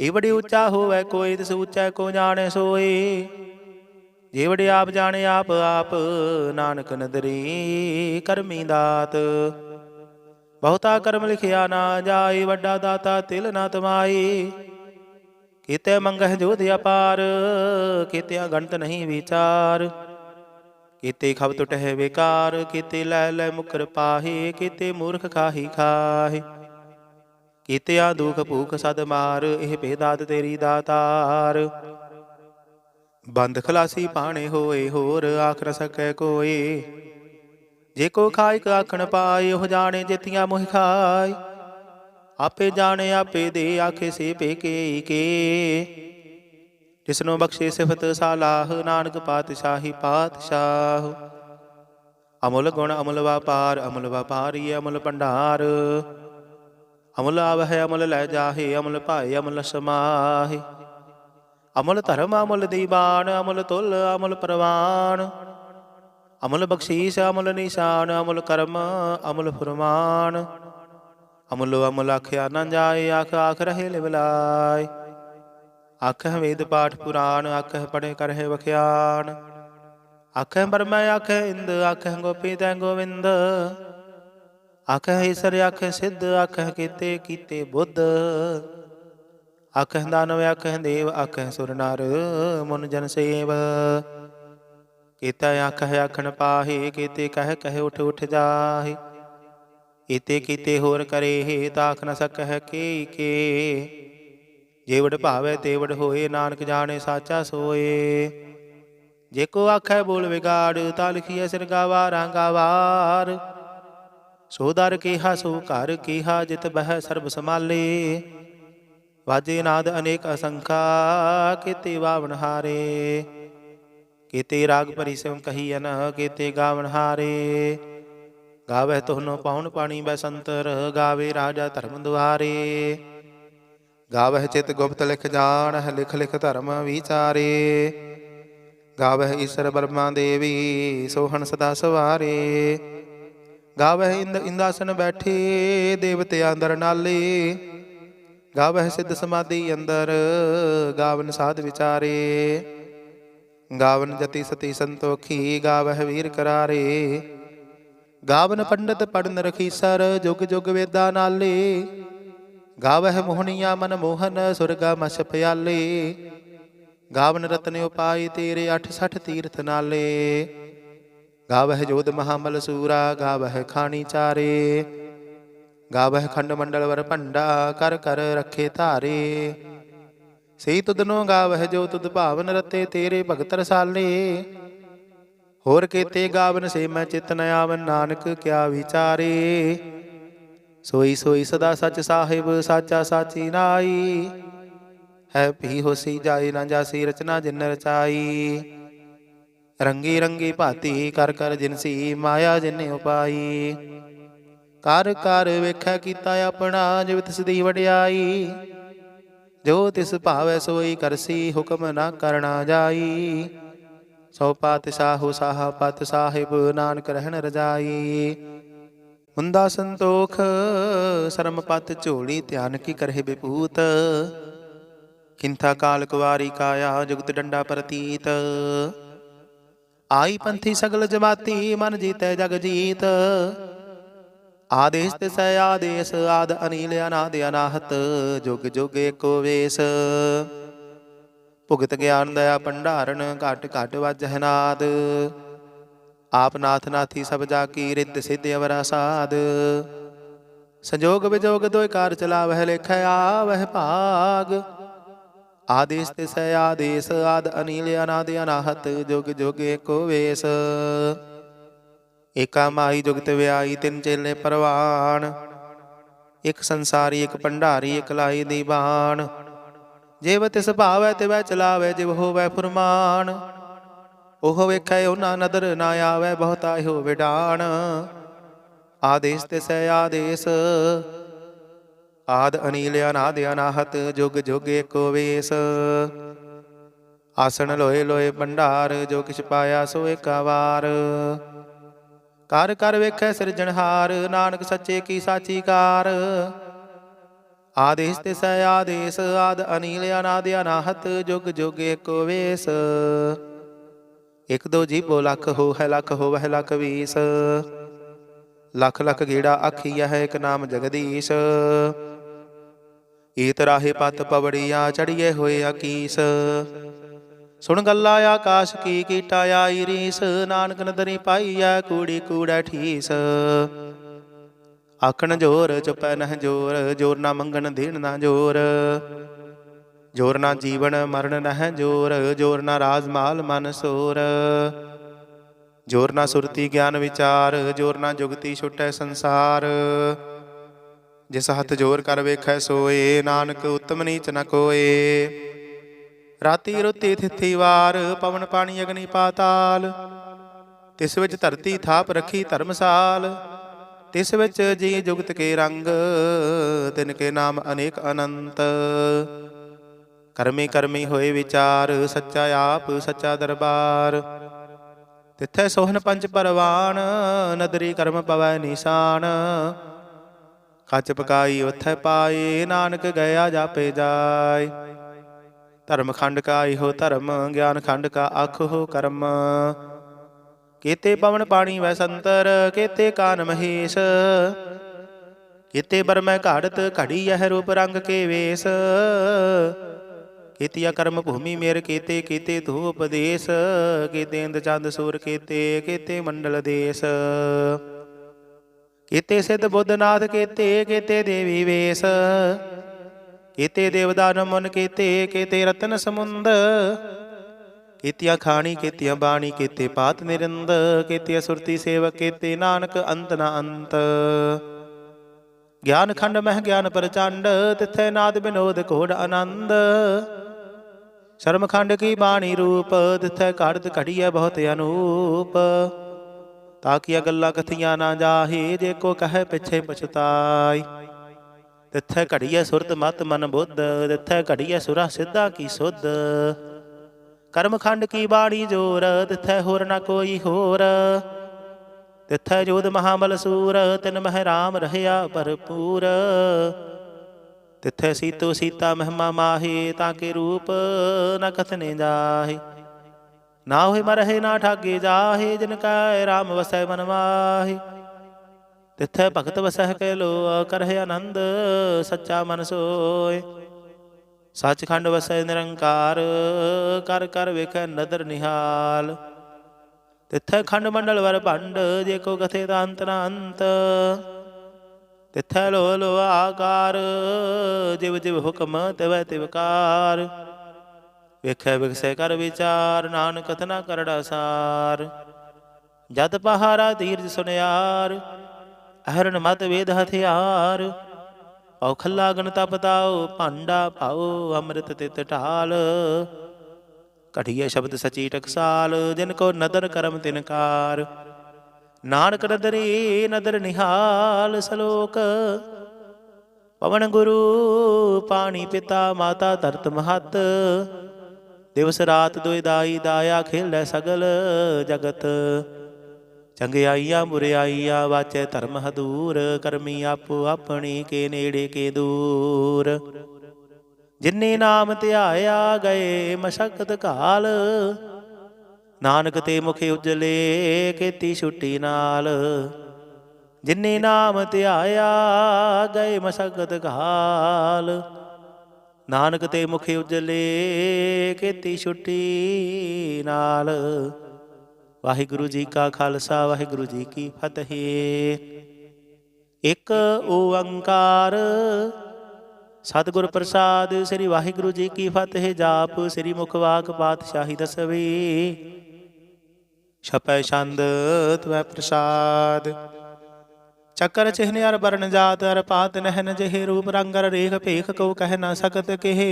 ਇਹ ਬੜੀ ਉੱਚਾ ਹੋਵੈ ਕੋਈ ਤਿਸ ਉੱਚਾ ਕੋ ਜਾਣੇ ਸੋਏ। ਜੇ ਵੜੇ ਆਪ ਜਾਣੇ ਆਪ ਆਪ ਨਾਨਕ ਨਦਰੀ ਕਰਮੀ ਦਾਤ। ਬਹੁਤਾ ਕਰਮ ਲਿਖਿਆ ਨਾ ਜਾਏ ਵੱਡਾ ਦਾਤਾ ਤਿਲ ਨਾ ਤਮਾਏ। ਕੀਤੇ ਮੰਗਹਿ ਜੋਧ ਅਪਾਰ ਕੀਤਿਆ ਗਣਤ ਨਹੀਂ ਵਿਚਾਰ। ਕੀਤੇ ਖਬ ਟੁਟਹਿ ਬੇਕਾਰ ਕੀਤੇ ਲੈ ਲੈ ਮੁਕਰ ਪਾਹੇ। ਕੀਤੇ ਮੂਰਖ ਖਾਹੀ ਖਾਹੇ ਕੀਤਿਆ ਦੁਖ ਭੂਖ ਸਦ ਮਾਰ। ਇਹ ਭੇਦਾਤ ਤੇਰੀ ਦਾਤਾਰ। ਬੰਦ ਖਲਾਸੀ ਪਾਣੇ ਹੋਏ ਹੋਰ ਆਖ ਨ ਸਕੈ ਕੋਏ। ਜੇ ਕੋ ਖਾਇਕ ਆਖਣ ਪਾਏ ਉਹ ਜਾਣੇ ਜਿਤੀਆਂ ਮੋਹਿ ਖਾਏ। ਆਪੇ ਜਾਣੇ ਆਪੇ ਦੇ ਆਖੇ ਸੇ ਪੇਕੇ ਕੇ। ਜਿਸਨੂੰ ਬਖਸ਼ੇ ਸਿਫਤ ਸਾਲਾਹ ਨਾਨਕ ਪਾਤਸ਼ਾਹੀ ਪਾਤਸ਼ਾਹ। ਅਮੁਲ ਗੁਣ ਅਮੁਲ ਵਾਪਾਰ ਅਮੁਲ ਵਾਪਾਰੀ ਅਮੁਲ ਭੰਡਾਰ। ਅਮੁਲ ਆਵਹਿ ਅਮੁਲ ਲੈ ਜਾਹੇ ਅਮੁਲ ਭਾਏ ਅਮੁਲ ਸਮਾਹੇ। ਅਮੁਲ ਧਰਮ ਅਮੁਲ ਦੀਵਾਨ ਅਮੁਲ ਤੁਲ ਅਮੁਲ ਪ੍ਰਵਾਨ। ਅਮੁਲ ਬਖਸ਼ੀਸ਼ ਅਮੁਲ ਨਿਸ਼ਾਨ ਅਮੁਲ ਕਰਮ ਅਮੁਲ ਫੁਰਮਾਨ। ਅਮੁਲ ਅਮੁਲ ਆਖਿਆ ਨਾ ਜਾਏ ਆਖ ਆਖ ਰਹੇ ਲਿਵਲਾਏ। ਆਖਹਿ ਵੇਦ ਪਾਠ ਪੁਰਾਣ ਆਖਹਿ ਪੜ੍ਹੇ ਕਰਹਿ ਵਖਿਆਣ। ਆਖਹਿ ਬਰਮੈ ਆਖਹਿ ਇੰਦ ਆਖਹਿ ਗੋਪੀ ਤੈ ਗੋਵਿੰਦ। ਆਖਹਿ ਈਸਰ ਆਖਹਿ ਸਿੱਧ ਆਖਹਿ ਕੀਤੇ ਕੀਤੇ ਬੁੱਧ। ਆਖਹਿ ਦਾਨਵ ਆਖਹਿ ਦੇਵ ਆਖਹਿ ਸੁਰ ਨਰ ਮੁਨ ਜਨ ਸੇਵ। ਕੀਤਾ ਆਖਹਿ ਆਖਣ ਪਾਹੇ ਕੀਤੇ ਕਹਿ ਕਹਿ ਉਠ ਉਠ ਜਾਹੇ। ਕੀਤੇ ਕੀਤੇ ਹੋਰ ਕਰੇ ਤਾਖ ਨ ਸਕਹਿ ਕੇ ਕੇ। ਜੇ ਵਡ ਭਾਵੈ ਤੇ ਵਡ ਹੋਏ ਨਾਨਕ ਜਾਣੇ ਸਾਚਾ ਸੋਏ। ਜੇ ਕੋ ਆਖੈ ਬੋਲ ਵਿਗਾੜ ਤਾ ਲਿਖੀਐ ਸਿਰਗਾਵਾਰਾਂ ਗਾਵਾਰ। ਸੋ ਦਰ ਕੀਹਾ ਸੋ ਘਰ ਕੀਹਾ ਜਿਤ ਬਹਿ ਸਰਬ ਸਮਾਲੇ। ਵਾਜੇ ਨਾਦ ਅਨੇਕ ਅਸੰਖਾ ਕੀਤੇ ਵਾਵਣ ਹਾਰੇ। ਕੀਤੇ ਰਾਗ ਭਰੀ ਸਿਉ ਕਹੀਐਨ ਕੀਤੇ ਗਾਵਣ ਹਾਰੇ। ਗਾਵਹਿ ਤੋਹਨੋ ਪਾਉਣ ਪਾਣੀ ਬੈਸੰਤਰ ਗਾਵੇ ਰਾਜਾ ਧਰਮ ਦੁਆਰੇ। ਗਾਵਹਿ ਚਿਤ ਗੁਪਤ ਲਿਖ ਜਾਣਹਿ ਲਿਖ ਲਿਖ ਧਰਮ ਵਿਚਾਰੇ। ਗਾਵਹਿ ਈਸਰ ਬਰਮਾ ਦੇਵੀ ਸੋਹਣ ਸਦਾ ਸਵਾਰੇ। ਗਾਵਹਿ ਇੰਦ ਇੰਦਾਸਨ ਬੈਠੇ ਦੇਵਤਿਆਂ ਅੰਦਰ ਨਾਲੇ। ਗਾਵਹਿ ਸਿੱਧ ਸਮਾਧੀ ਅੰਦਰ ਗਾਵਨ ਸਾਧ ਵਿਚਾਰੇ। ਗਾਵਨ ਜਤੀ ਸਤੀ ਸੰਤੋਖੀ ਗਾਵਹਿ ਵੀਰ ਕਰਾਰੇ। ਗਾਵਨ ਪੰਡਤ ਪੜਨ ਰਖੀਸਰ ਜੁਗ ਜੁਗ ਵੇਦਾਂ ਨਾਲੇ। ਗਾਵਹਿ ਮੋਹਣੀਆ ਮਨ ਮੋਹਨ ਸੁਰਗਾ ਮਸ ਪਿਆਲੇ। ਗਾਵਨ ਰਤਨ ਉਪਾਏ ਤੇਰੇ 68 ਤੀਰਥ ਨਾਲੇ। ਗਾਵਹਿ ਜੋਧ ਮਹਾਮਲ ਸੂਰਾ ਗਾਵਹਿ ਖਾਣੀ ਚਾਰੇ। ਗਾਵਹਿ ਖੰਡ ਮੰਡਲ ਵਰ ਭੰਡਾ ਕਰ ਕਰ ਰੱਖੇ ਧਾਰੇ। ਸਹੀ ਤੁਧਨੋ ਗਾਵਹਿ ਜੋ ਤੁਧ ਭਾਵਨ ਰਤੇ ਤੇਰੇ ਭਗਤ ਰਸਾਲੇ। ਹੋਰ ਕੀਤੇ ਗਾਵਨ ਸੇ ਮੈਂ ਚਿਤ ਨ ਆਵਨ ਨਾਨਕ ਕਿਆ ਵਿਚਾਰੇ। ਸੋਈ ਸੋਈ ਸਦਾ ਸਚ ਸਾਹਿਬ ਸਾਚਾ ਸਾਚੀ ਨਾਈ। ਹੈ ਭੀ ਹੋਸੀ ਜਾਏ ਨਾ ਜਾਸੀ ਰਚਨਾ ਜਿਨ ਰਚਾਈ। ਰੰਗੀ ਰੰਗੀ ਭਾਤੀ ਕਰ ਕਰ ਜਿਨਸੀ ਮਾਇਆ ਜਿਨੇ ਉਪਾਈ। ਕਰ ਕਰ ਵੇਖੈ ਕੀਤਾ ਆਪਣਾ ਜਿਵ ਤਿਸ ਦੀ ਵਡਿਆਈ। ਜੋ ਤਿਸ ਭਾਵੈ ਸੋਈ ਕਰਸੀ ਹੁਕਮ ਨਾ ਕਰਨਾ ਜਾਈ। ਸੋ ਪਾਤਸ਼ਾਹੋ ਸਾਹਾ ਪਤ ਸਾਹਿਬ ਨਾਨਕ ਰਹਿਣ ਰਜਾਈ। ਹੁੰਦਾ ਸੰਤੋਖ ਸਰਮ ਪਤ ਝੋਲੀ ਧਿਆਨ ਕੀ ਕਰਹਿ ਬਿਪੂਤ। ਕਿੰਥਾ ਕਾਲ ਕੁਵਾਰੀ ਕਾਇਆ ਜੁਗਤ ਡੰਡਾ ਪ੍ਰਤੀਤ। ਆਈ ਪੰਥੀ ਸਗਲ ਜਮਾਤੀ ਮਨ ਜੀਤੈ ਜਗ ਜੀਤ। ਆਦੇਸ ਤਿਸੈ ਆਦੇਸ ਆਦ ਅਨੀਲ ਅਨਾਦ ਅਨਾਹਤ ਜੁਗ ਜੁਗ ਏਕੋ ਵੇਸ। ਭੁਗਤ ਗਿਆਨ ਦਇਆ ਭੰਡਾਰਨ ਘਟ ਘਟ ਵਾਜਹਿ ਨਾਦ। ਆਪ ਨਾਥ ਨਾਥੀ ਸਭ ਜਾ ਕੀ ਰਿੱਧ ਸਿੱਧ ਅਵਰਾ ਸਾਧ। ਸੰਜੋਗ ਵਿਜੋਗ ਦੋਇ ਕਾਰ ਚਲਾਵਹਿ ਲੇਖੈ ਆਵਹਿ ਭਾਗ। ਆਦੇਸ ਤਿਸੈ ਆਦੇਸ ਆਦ ਅਨੀਲ ਅਨਾਦ ਅਨਾਹਤ ਜੁਗ ਜੁਗ ਏਕੋ ਵੇਸ। ਏਕਾ ਮਾਈ ਜੁਗਤ ਵਿਆਈ ਤਿੰਨ ਚੇਲੇ ਪਰਵਾਨ। ਇੱਕ ਸੰਸਾਰੀ ਇੱਕ ਭੰਡਾਰੀ ਇੱਕ ਲਾਈ ਦੀ ਬਾਣ। ਜਿਵ ਤਿਸ ਭਾਵੈ ਤਿਵੈ ਚਲਾਵੈ ਜਿਵ ਹੋਵੈ ਫੁਰਮਾਨ। ਉਹ ਵੇਖੈ ਉਹਨਾਂ ਨਦਰ ਨਾ ਆਵੈ ਬਹੁਤਾ ਇਹੋ ਵਿਡਾਣ। ਆਦੇਸ ਤਿਸੈ ਆਦੇਸ ਆਦ ਅਨੀਲ ਅਨਾਦ ਅਨਾਹਤ ਜੁਗ ਜੁਗ ਏਕੋ ਵੇਸ। ਆਸਣ ਲੋਏ ਲੋਏ ਭੰਡਾਰ ਜੋ ਕਿਛ ਪਾਇਆ ਸੋ ਏਕਾ ਵਾਰ। ਕਰ ਕਰ ਵੇਖੈ ਸਿਰਜਣਹਾਰ ਨਾਨਕ ਸੱਚੇ ਕੀ ਸਾਚੀ ਕਾਰ। ਆਦੇਸ ਤਿਸੈ ਆਦੇਸ ਆਦ ਅਨੀਲ ਅਨਾਦ ਅਨਾਹਤ ਜੁਗ ਜੁਗ ਏਕੋ ਵੇਸ। ਇੱਕ ਦੋ ਜੀਭੋ ਲੱਖ ਹੋਵੈ ਲੱਖ ਹੋਵੈ ਲੱਖ ਵੀਸ। ਲੱਖ ਲੱਖ ਗੇੜਾ ਆਖੀਆ ਹੈ ਇੱਕ ਨਾਮ ਜਗਦੀਸ਼। ਈਤ ਰਾਹੇ ਪਤ ਪਵੜੀਆ ਚੜੀਏ ਹੋਏ ਆਕੀਸ। ਸੁਣ ਗੱਲਾ ਆਕਾਸ਼ ਕੀ ਕੀਟਾ ਆਈ ਰੀਸ। ਨਾਨਕ ਨਦਰੀ ਪਾਈਐ ਕੂੜੀ ਕੂੜੈ ਠੀਸ। ਆਖਣ ਜੋਰ ਚੁਪੈ ਨਹਿ ਜੋਰ ਜੋਰ ਨਾ ਮੰਗਣ ਦੇਣ ਨਾ ਜੋਰ। ਜੋਰ ਨਾ ਜੀਵਨ ਮਰਨ ਨਹਿ ਜੋਰ ਜੋਰ ਨਾ ਰਾਜ ਮਾਲ ਮਨ ਸੋਰ। ਜੋਰ ਨਾ ਸੁਰਤੀ ਗਿਆਨ ਵਿਚਾਰ ਜੋਰ ਨਾ ਜੁਗਤੀ ਛੁਟੈ ਸੰਸਾਰ। ਜਿਸ ਹੱਥ ਜੋਰ ਕਰ ਵੇਖੈ ਸੋਏ ਨਾਨਕ ਉਤਮ ਨੀਚ ਨ ਕੋਏ। ਰਾਤੀ ਰੁੱਤੀ ਥਿਥੀ ਵਾਰ ਪਵਨ ਪਾਣੀ ਅਗਨੀ ਪਾਤਾਲ। ਤਿਸ ਵਿੱਚ ਧਰਤੀ ਥਾਪ ਰੱਖੀ ਧਰਮਸਾਲ। ਤਿਸ ਵਿੱਚ ਜੀ ਜੁਗਤ ਕੇ ਰੰਗ ਤਿਨ ਕੇ ਨਾਮ ਅਨੇਕ ਅਨੰਤ। ਕਰਮੀ ਕਰਮੀ ਹੋਏ ਵਿਚਾਰ ਸੱਚਾ ਆਪ ਸੱਚਾ ਦਰਬਾਰ। ਤਿੱਥੈ ਸੋਹਨ ਪੰਚ ਪਰਵਾਨ ਨਦਰੀ ਕਰਮ ਪਵੈ ਨਿਸ਼ਾਨ। ਕੱਚ ਪਕਾਈ ਉਥੈ ਪਾਏ ਨਾਨਕ ਗਿਆ ਜਾਪੇ ਜਾਏ। ਧਰਮ ਖੰਡ ਕਾ ਇਹੋ ਧਰਮ ਗਿਆਨ ਖੰਡ ਕਾ ਆਖੋ ਕਰਮ। ਕੀਤੇ ਪਵਨ ਪਾਣੀ ਵੈ ਸੰਤਰ ਕੀਤੇ ਕਾਨ ਮਹੇਸ਼। ਕੀਤੇ ਬਰਮੈ ਘਾੜਤ ਘੜੀ ਇਹ ਰੂਪ ਰੰਗ ਕੇ ਵੇਸ। ਕੀਤਿਆ ਕਰਮ ਭੂਮੀ ਮੇਰ ਕੀਤੇ ਕੀਤੇ ਧੂ ਉਪਦੇਸ। ਕੀਤੇ ਇੰਦ ਚੰਦ ਸੂਰ ਕੀਤੇ ਕੀਤੇ ਮੰਡਲ ਦੇਸ। ਕੀਤੇ ਸਿੱਧ ਬੁੱਧ ਨਾਥ ਕੀਤੇ ਕੀਤੇ ਦੇਵੀ ਵੇਸ। ਕੀਤੇ ਦੇਵਦਾਨ ਮੁਨ ਕੀਤੇ ਕੀਤੇ ਰਤਨ ਸਮੁੰਦ। ਕੀਤੀਆਂ ਖਾਣੀ ਕੀਤੀਆਂ ਬਾਣੀ ਕੀਤੇ ਪਾਤ ਨਿਰੰਦ। ਕੀਤੀਆਂ ਸੁਰਤੀ ਸੇਵਕ ਕੀਤੇ ਨਾਨਕ ਅੰਤ ਨਾ ਅੰਤ। ਗਿਆਨ ਖੰਡ ਮਹਿ ਗਿਆਨ ਪ੍ਰਚੰਡ ਤਿੱਥੈ ਨਾਦ ਬਿਨੋਦ ਘੋੜ ਆਨੰਦ। ਸ਼ਰਮ ਖੰਡ ਕੀ ਬਾਣੀ ਰੂਪ ਤਿੱਥੈ ਘੜਤ ਘੜੀਐ ਬਹੁਤ ਅਨੂਪ। ਤਾਕੀਆਂ ਗੱਲਾਂ ਕਥੀਆਂ ਨਾ ਜਾਹੇ ਜੇ ਕੋ ਕਹੈ ਪਿੱਛੇ ਪਛਤਾਈ। ਤਿੱਥੈ ਘੜੀਐ ਸੁਰਤ ਮਤ ਮਨ ਬੁੱਧ ਤਿੱਥੈ ਘੜੀਐ ਸੁਰਾ ਸਿੱਧਾ ਕੀ ਸੁਧ। ਕਰਮ ਖੰਡ ਕੀ ਬਾਣੀ ਜੋਰ ਤਿੱਥੈ ਹੋਰ ਨਾ ਕੋਈ ਹੋਰ। ਤਿੱਥੈ ਜੋਧ ਮਹਾਬਲ ਸੂਰ ਤਿਨ ਮਹਿ ਰਾਮ ਰਹਿਆ ਭਰਪੂਰ। ਤਿੱਥੈ ਸੀਤੋ ਸੀਤਾ ਮਹਿਮਾ ਮਾਹੇ ਤਾਂ ਕੇ ਰੂਪ ਨ ਕਥਨੇ ਜਾਹੇ। ਨਾ ਹੋਏ ਮਰਹਿ ਨਾ ਠਾਗੇ ਜਾਹੇ ਜਿਨ ਕੈ ਰਾਮ ਵਸੈ ਮਨ ਮਾਹੇ। ਤਿੱਥੈ ਭਗਤ ਵਸਹਿ ਕੈ ਲੋ ਕਰਹਿ ਆਨੰਦ ਸੱਚਾ ਮਨ ਸੋਏ। ਸੱਚਖੰਡ ਵਸੈ ਨਿਰੰਕਾਰ ਕਰ ਕਰ ਵੇਖੈ ਨਦਰ ਨਿਹਾਲ। ਤਿੱਥੈ ਖੰਡ ਮੰਡਲ ਵਰ ਭੰਡ ਜੇ ਕੋ ਕਥੇ ਤਾਂ ਅੰਤ ਨਾ ਅੰਤ। ਤਿੱਥੈ ਲੋ ਲੋ ਆਕਾਰ ਜਿਵ ਜਿਵ ਹੁਕਮ ਤਿਵੈ ਤਿਵਕਾਰ। ਵੇਖੈ ਵਿਗਸੈ ਕਰ ਵਿਚਾਰ ਨਾਨਕ ਕਥਨਾ ਕਰੜਾ ਸਾਰ। ਜਦ ਪਹਾਰਾ ਧੀਰਜ ਸੁਨਿਆਰ ਅਹਰਨ ਮਤ ਵੇਦ ਹਥਿਆਰ। ਪਾਉ ਖੱਲਾ ਗਣ ਤਪ ਤਾਉ ਭਾਂਡਾ ਪਾਉ ਅੰਮ੍ਰਿਤ ਤਿਤ ਢਾਲ। ਘੜੀਏ ਸ਼ਬਦ ਸਚੀ ਟਕਸਾਲ ਜਿਨ ਕੋ ਨਦਰ ਕਰਮ ਤਿਨਕਾਰ। ਨਾਨਕ ਨਦਰੀ ਨਦਰ ਨਿਹਾਲ ਸਲੋਕ। ਪਵਨ ਗੁਰੂ ਪਾਣੀ ਪਿਤਾ ਮਾਤਾ ਧਰਤ ਮਹਤ। ਦਿਵਸ ਰਾਤ ਦੁਇ ਦਾਈ ਦਾਇਆ ਖੇਲੈ ਸਗਲ ਜਗਤ। ਚੰਗਿਆਈਆਂ ਬੁਰਿਆਈਆਂ ਵਾਚੈ ਧਰਮ ਹਦੂਰ, ਕਰਮੀ ਆਪੋ ਆਪਣੀ ਕੇ ਨੇੜੇ ਕੇ ਦੂਰ। ਜਿਨੇ ਨਾਮ ਧਿਆਇਆ ਗਏ ਮਸ਼ਕਤ ਘਾਲ, ਨਾਨਕ ਤੇ ਮੁਖ ਉਜਲੇ ਕੀਤੀ ਛੁੱਟੀ ਨਾਲ। ਜਿਨੇ ਨਾਮ ਧਿਆਇਆ ਗਏ ਮਸ਼ਕਤ ਘਾਲ, ਨਾਨਕ ਤੇ ਮੁਖ ਉਜਲੇ ਕੀਤੀ ਛੁੱਟੀ ਨਾਲ। ਵਾਹਿਗੁਰੂ ਜੀ ਕਾ ਖਾਲਸਾ ਵਾਹਿਗੁਰੂ ਜੀ ਕੀ ਫਤਿਹ। ਇੱਕ ਓੰਕਾਰ ਸਤਿਗੁਰ ਪ੍ਰਸਾਦ। ਸ੍ਰੀ ਵਾਹਿਗੁਰੂ ਜੀ ਕੀ ਫਤਿਹ। ਜਾਪ ਸ੍ਰੀ ਮੁਖ ਵਾਕ ਪਾਤਸ਼ਾਹੀ ਦਸਵੀਂ। ਛਪੈ ਛੰਦ ਤਵੈ ਪ੍ਰਸਾਦ। ਚੱਕਰ ਚਿਹਨ ਅਰ ਬਰਨ ਜਾਤ ਅਰ ਪਾਤ ਨਹਿਨ ਜਿਹੇ, ਰੂਪ ਰੰਗ ਅਰ ਰੇਖ ਭੇਖ ਕਉ ਕਹਿ ਨਾ ਸਕਤ ਕਿਹੇ।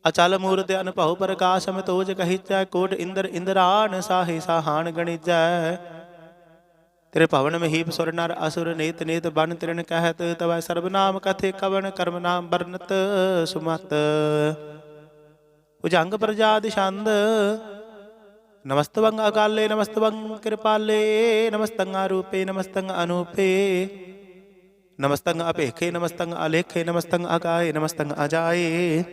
ਅਚਲ ਮੂਰਤ ਅਨਭਉ ਪ੍ਰਕਾਸ਼ ਮਤੋਜ ਕਹੀਚੈ, ਕੋਟ ਇੰਦਰ ਇੰਦਰਾਨ ਸਾਹੇ ਸਾਹਾਨ ਗਣਿਜੈ। ਤੇਰੇ ਭਵਨ ਮਹੀਪ ਸੁਰ ਨਰ ਅਸੁਰ, ਨੇਤ ਨੇਤ ਬਨ ਤ੍ਰਿਣ ਕਹਿਤ, ਤਵੈ ਸਰਬ ਨਾਮ ਕਥੇ ਕਵਨ ਕਰਮ ਨਾਮ ਬਰਨਤ ਸੁਮਤ। ਭੁਜੰਗ ਪ੍ਰਜਾਦ ਛੰਦ। ਨਮਸਤਵੰ ਅਕਾਲੇ ਨਮਸਤਵੰ ਕਿਰਪਾਲੇ, ਨਮਸਤੰ ਆਰੂਪੇ ਨਮਸਤੰ ਅਨੂਪੇ, ਨਮਸਤੰ ਅਭੇਖੇ ਨਮਸਤੰ ਅਲੇਖੇ, ਨਮਸਤੰ ਅਕਾਏ ਨਮਸਤੰ ਅਜਾਏ,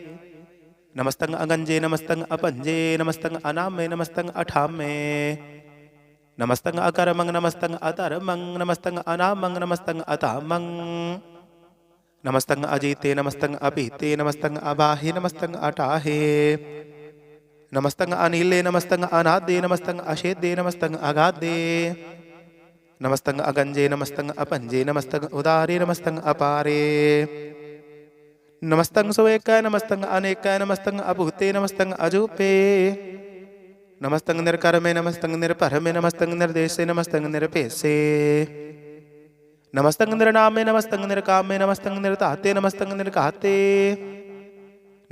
ਨਮਸਤੰ ਅਗੰਜੇ ਨਮਸਤੰ ਅਭੰਜੇ, ਨਮਸਤੰ ਅਨਾਮੇ ਨਮਸਤੰ ਅਠਾਮੇ, ਨਮਸਤੰ ਅਕਰਮੰ ਨਮਸਤੰ ਅਧਰਮੰ, ਨਮਸਤੰ ਅਨਾਮੰ ਨਮਸਤੰ ਅਧਾਮੰ, ਨਮਸਤੰ ਅਜੀਤੇ ਨਮਸਤੰ ਅਭੀਤੇ, ਨਮਸਤੰ ਅਬਾਹੇ ਨਮਸਤੰ ਅਟਾਹੇ, ਨਮਸਤੰ ਅਨੀਲੇ ਨਮਸਤੰ ਅਨਾਦੇ, ਨਮਸਤੰ ਅਛੇਦੇ ਨਮਸਤੰ ਅਗਾਦੇ, ਨਮਸਤੰ ਅਗੰਜੇ ਨਮਸਤੰ ਅਭੰਜੇ, ਨਮਸਤੰ ਉਦਾਰੇ ਨਮਸਤੰ ਅਪਾਰੇ, ਨਮਸਤੰ ਸੋਏਕੈ ਨਮਸਤੰ ਅਨੇਕੈ, ਨਮਸਤੰ ਅਭੂਤੇ ਨਮਸਤੰ ਅਜੂਪੇ, ਨਮਸਤੰ ਨਿਰਕਰਮੇ ਨਮਸਤੰ ਨਿਰਭਰਮੇ, ਨਮਸਤੰ ਨਿਰਦੇਸੇ ਨਮਸਤੰ ਨਿਰਭੇਸੇ, ਨਮਸਤੰ ਨਿਰਨਾਮੇ ਨਮਸਤੰ ਨਿਰਕਾਮੇ, ਨਮਸਤੰ ਨਿਰਧਾਤੇ ਨਮਸਤੰ ਨਿਰਘਾਤੇ,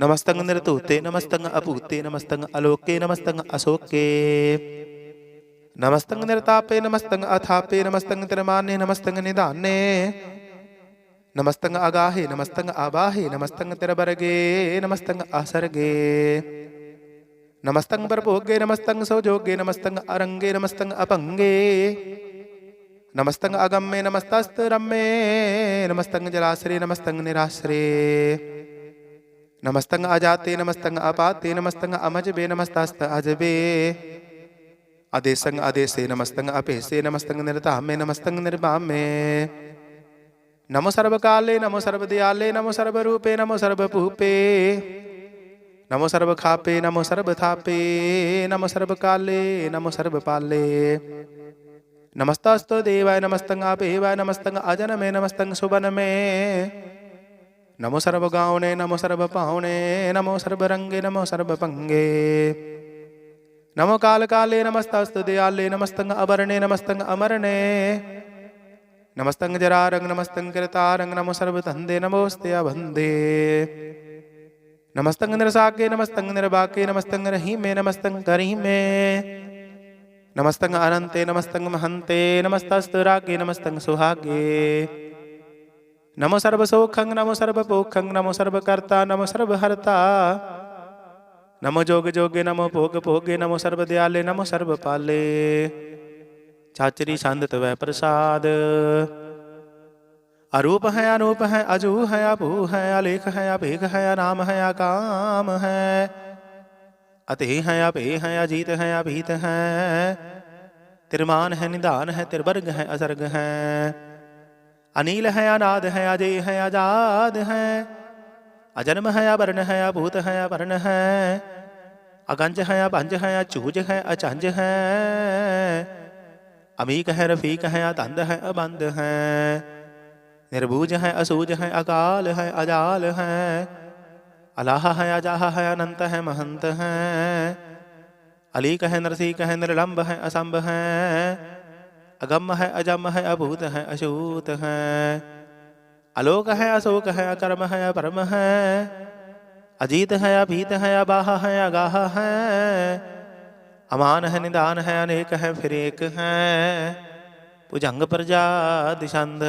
ਨਮਸਤੰ ਨਿਰਧੂਤੇ ਨਮਸਤੰ ਅਭੂਤੇ, ਨਮਸਤੰ ਅਲੋਕੇ ਨਮਸਤੰ ਅਸੋਕੇ, ਨਮਸਤੰ ਨਿਰਤਾਪੇ ਨਮਸਤੰ ਅਥਾਪੇ, ਨਮਸਤੰ ਤਿਰਮਾਨੇ ਨਮਸਤੰ ਨਿਧਾਨੇ, ਨਮਸਤੰ ਅਗਾਹੇ ਨਮਸਤੰ ਆਬਾਹੇ, ਨਮਸਤੰ ਤਿਰਬਰਗੇ ਨਮਸਤੰ ਆਸਰਗੇ, ਨਮਸਤੰ ਪਰਭੋਗੇ ਨਮਸਤੰ ਸੋਜੋਗੇ, ਨਮਸਤੰ ਅਰੰਗੇ ਨਮਸਤੰ ਅਭੰਗੇ, ਨਮਸਤੰ ਅਗੰਮੇ ਨਮਸਤਸਤ ਰੰਮੇ, ਨਮਸਤੰ ਜਲਾਸਰੇ ਨਮਸਤੰ ਨਿਰਾਸਰੇ, ਨਮਸਤੰ ਅਜਾਤੇ ਨਮਸਤੰ ਅਪਾਤੇ, ਨਮਸਤੰ ਅਮਜਬੇ ਨਮਸਤਸਤ ਅਜਬੇ, ਆਦੇਸੰ ਆਦੇਸੇ ਨਮਸਤੰ ਅਭੇਸੇ, ਨਮਸਤੰ ਨਿਰਧਾਮੇ ਨਮਸਤੰ ਨਿਰਭਾਮੇ, ਨਮੋ ਸਰਬ ਕਾਲੇ ਨਮੋ ਸਰਬ ਦਿਆਲੇ, ਨਮੋ ਸਰਬ ਰੂਪੇ ਨਮੋ ਸਰਬ ਭੂਪੇ, ਨਮੋ ਸਰਬ ਖਾਪੇ ਨਮੋ ਸਰਬ ਥਾਪੇ, ਨਮੋ ਸਰਬ ਕਾਲੇ ਨਮੋ ਸਰਬ ਪਾਲੇ, ਨਮਸਤਸਤੁ ਦੇਵਾయ ਨਮਸਤੰ ਆਪੇਵਾय, ਨਮਸਤੰ ਅਜਨਮੇ ਨਮਸਤੰ ਸੁਬਨਮੇ, ਨਮੋ ਸਰਬ ਗਾਉਣੇ ਨਮੋ ਸਰਬ ਭਾਉਣੇ, ਨਮੋ ਸਰਬ ਰੰਗੇ ਨਮੋ ਸਰਬ ਭੰਗੇ, ਨਮੋ ਕਾਲ ਕਾਲੇ ਨਮਸਤਸਤੁ ਦਿਆਲੇ, ਨਮਸਤੰ ਅਵਰਣੇ ਨਮਸਤੰ ਅਮਰਣੇ, ਨਮਸਤੰ ਜਰਾਰੰਗ ਨਮਸਤੰ ਕਿਰਤਾਰੰਗ, ਨਮੋ ਸਰਬ ਧੰਦੇ ਨਮੋਸਤੇ ਅਬੰਦੇ, ਨਮਸਤੰ ਨਿਰਸਾਗੇ ਨਮਸਤੰ ਨਿਰਬਾਕੇ, ਨਮਸਤੰ ਰਹੀਮੇ ਨਮਸਤੰ ਕਰੀਮੇ, ਨਮਸਤੰ ਅਨੰਤੇ ਨਮਸਤੰ ਮਹੰਤੇ, ਨਮਸਤਸਤੁ ਰਾਗੇ ਨਮਸਤੰ ਸੁਹਾਗੇ, ਨਮੋ ਸਰਬ ਸੋਖੰ ਨਮੋ ਸਰਬ ਭੋਖੰ, ਨਮੋ ਸਰਬ ਕਰਤਾ ਨਮੋ ਸਰਬ ਹਰਤਾ, ਨਮੋ ਜੋਗ ਜੋਗੇ ਨਮੋ ਭੋਗ ਭੋਗੇ, ਨਮੋ ਸਰਬ ਦਿਆਲੇ ਨਮੋ ਸਰਬ ਪਾਲੇ। ਚਾਚਰੀ ਛੰਦ ਤਵੈ ਪ੍ਰਸਾਦ। ਅਰੂਪ ਹੈ ਅਨੂਪ ਹੈ ਅਜੂ ਹੈ ਅਭੂ ਹੈ, ਅਲੇਖ ਹੈ ਅਭੇਖ ਹੈ, ਅਨਾਮ ਹੈ ਅਕਾਮ ਹੈ, ਅਤੇ ਹੈ ਅਭੇ ਹੈ, ਅਜੀਤ ਹੈ ਅਭੀਤ ਹੈ, ਤਿਰਮਾਨ ਹੈ ਨਿਧਾਨ ਹੈ, ਤਿਰਵਰਗ ਹੈ ਅਸਰਗ ਹੈ, ਅਨੀਲ ਹੈ ਅਨਾਦ ਹੈ, ਅਜੇ ਹੈ ਆਜ਼ਾਦ ਹੈ, ਅਜਨਮ ਹੈ ਅਵਰਨ ਹੈ, ਅਭੂਤ ਹੈ ਅਵਰਨ ਹੈ, ਅਗੰਜ ਹੈ ਅਭੰਜ ਹੈ, ਅਚੂਜ ਹੈ ਅਚੰਜ ਹੈ, ਅਮੀਕ ਹੈ ਰਫੀਕ ਹੈ, ਅਧੰਦ ਹੈ ਅਬੰਦ ਹੈ, ਨਿਰਬੂਜ ਹੈ ਅਸੂਜ ਹੈ, ਅਕਾਲ ਹੈ ਅਜਾਲ ਹੈ, ਅਲਾਹ ਹੈ ਅਜਾਹ ਹੈ, ਅਨੰਤ ਹੈ ਮਹੰਤ ਹੈ, ਅਲੀਕ ਹੈ ਨਰਸੀਕ ਹੈ, ਨਿਰਲੰਭ ਹੈ ਅਸੰਭ ਹੈ, ਅਗੰਮ ਹੈ ਅਜਮ ਹੈ, ਅਭੂਤ ਹੈ ਅਛੂਤ ਹੈ, ਅਲੋਕ ਹੈ ਅਸ਼ੋਕ ਹੈ, ਅਕਰਮ ਹੈ ਅਪਰਮ ਹੈ, ਅਜੀਤ ਹੈ ਅਭੀਤ ਹੈ, ਅਬਾਹ ਹੈ ਅਗਾਹ ਹੈ, ਅਮਾਨ ਹੈ ਨਿਦਾਨ ਹੈ, ਅਨੇਕ ਹੈ ਫਿਰ ਏਕ ਹੈ, ਭੁਜੰਗ ਪ੍ਰਜਾਦ ਛੰਦ।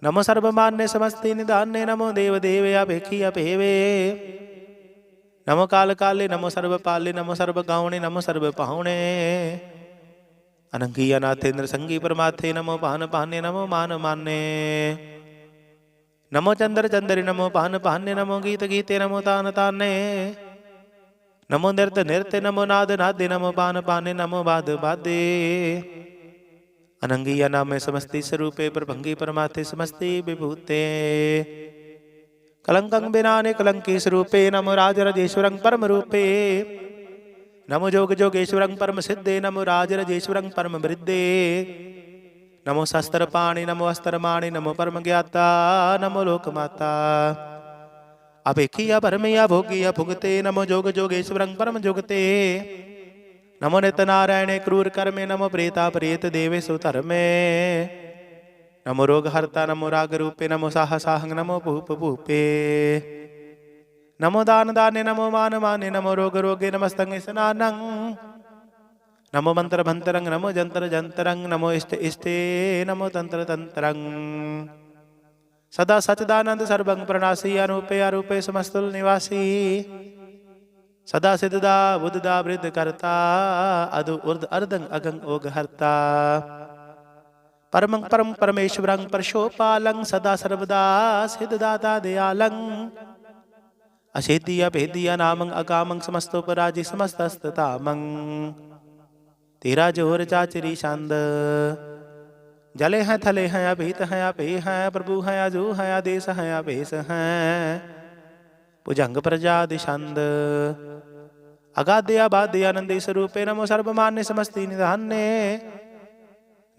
ਨਮੋ ਸਰਬ ਮਾਨੇ ਸਮਸਤੀ ਨਿਦਾਨੇ, ਨਮੋ ਦੇਵ ਦੇਵ ਅਭੇਖੀ ਅਭੇਵੇ, नमो काल काले नमो सर्व पाले नमो सर्व गावणे नमो सर्व पाहुणे अनंगी अनाथेंद्र संगी परमाथे नमो पान पाने नमो मान माने नमो चंद्र चंद्री नमो पान पाने नमो गीत गीते नमो तान ताने नमो नृत्य नृत्य नमो नाद नादे नमो पान पाने नमो बाद बादे अनंगी नामे समस्ती स्वरूपे प्रभंगी परमाथे समस्ती विभूते कलंकं बिनाने कलंकी स्वरूपे नमो राजराजेश्वरं परम रूपे नमो जोग जोगेश्वरं परम सिद्धे नमो राजराजेश्वरं परम वृद्धे नमो शस्त्र पाणि नमो अस्त्र माणि नमो परम ज्ञाता नमो लोकमाता अपेखिया परमया भोगिया भुगते नमो जोग जोगेश्वरं परम जुगते नमो नित्य नारायणे क्रूर कर्मे नमो प्रेता प्रेत देवेषु धर्मे नमो रोग हरता नमो राग रूपे नमो साह साहंग नमो भूप भूपे नमो दान दाने नमो मान माने नमो रोग रोगे नमस्तंग स्नानं नमो मंत्र भंतरंग नमो जंतर जंतरंग नमो इष्ट इष्टे नमो तंत्र तंत्रं सदा सचिदानंद सर्वं प्रणासी अरूपे अरूपे समस्तुल निवासी सदा सिद्धदा बुद्धदा वृद्ध करता अदु उर्द अर्दंग अगंग ओग हरता परमं परम परमेश्वरं परशोपालं सदा सर्वदा सिद्धदाता दयालं अशेद्य भेद्य नामं अकामं समस्तोपराजि समस्तस्ततामं तेरा जोर चाचरी छंद जले हैं थले हैं अभीत हैं अपे हैं प्रभु हैं अजू हैं आदेश हैं अभेस हैं भुजंग प्रजादि छंद अगाद्य अबाद्य आनंदे स्वरूपे नमो सर्वमान्य समस्ति निधान्य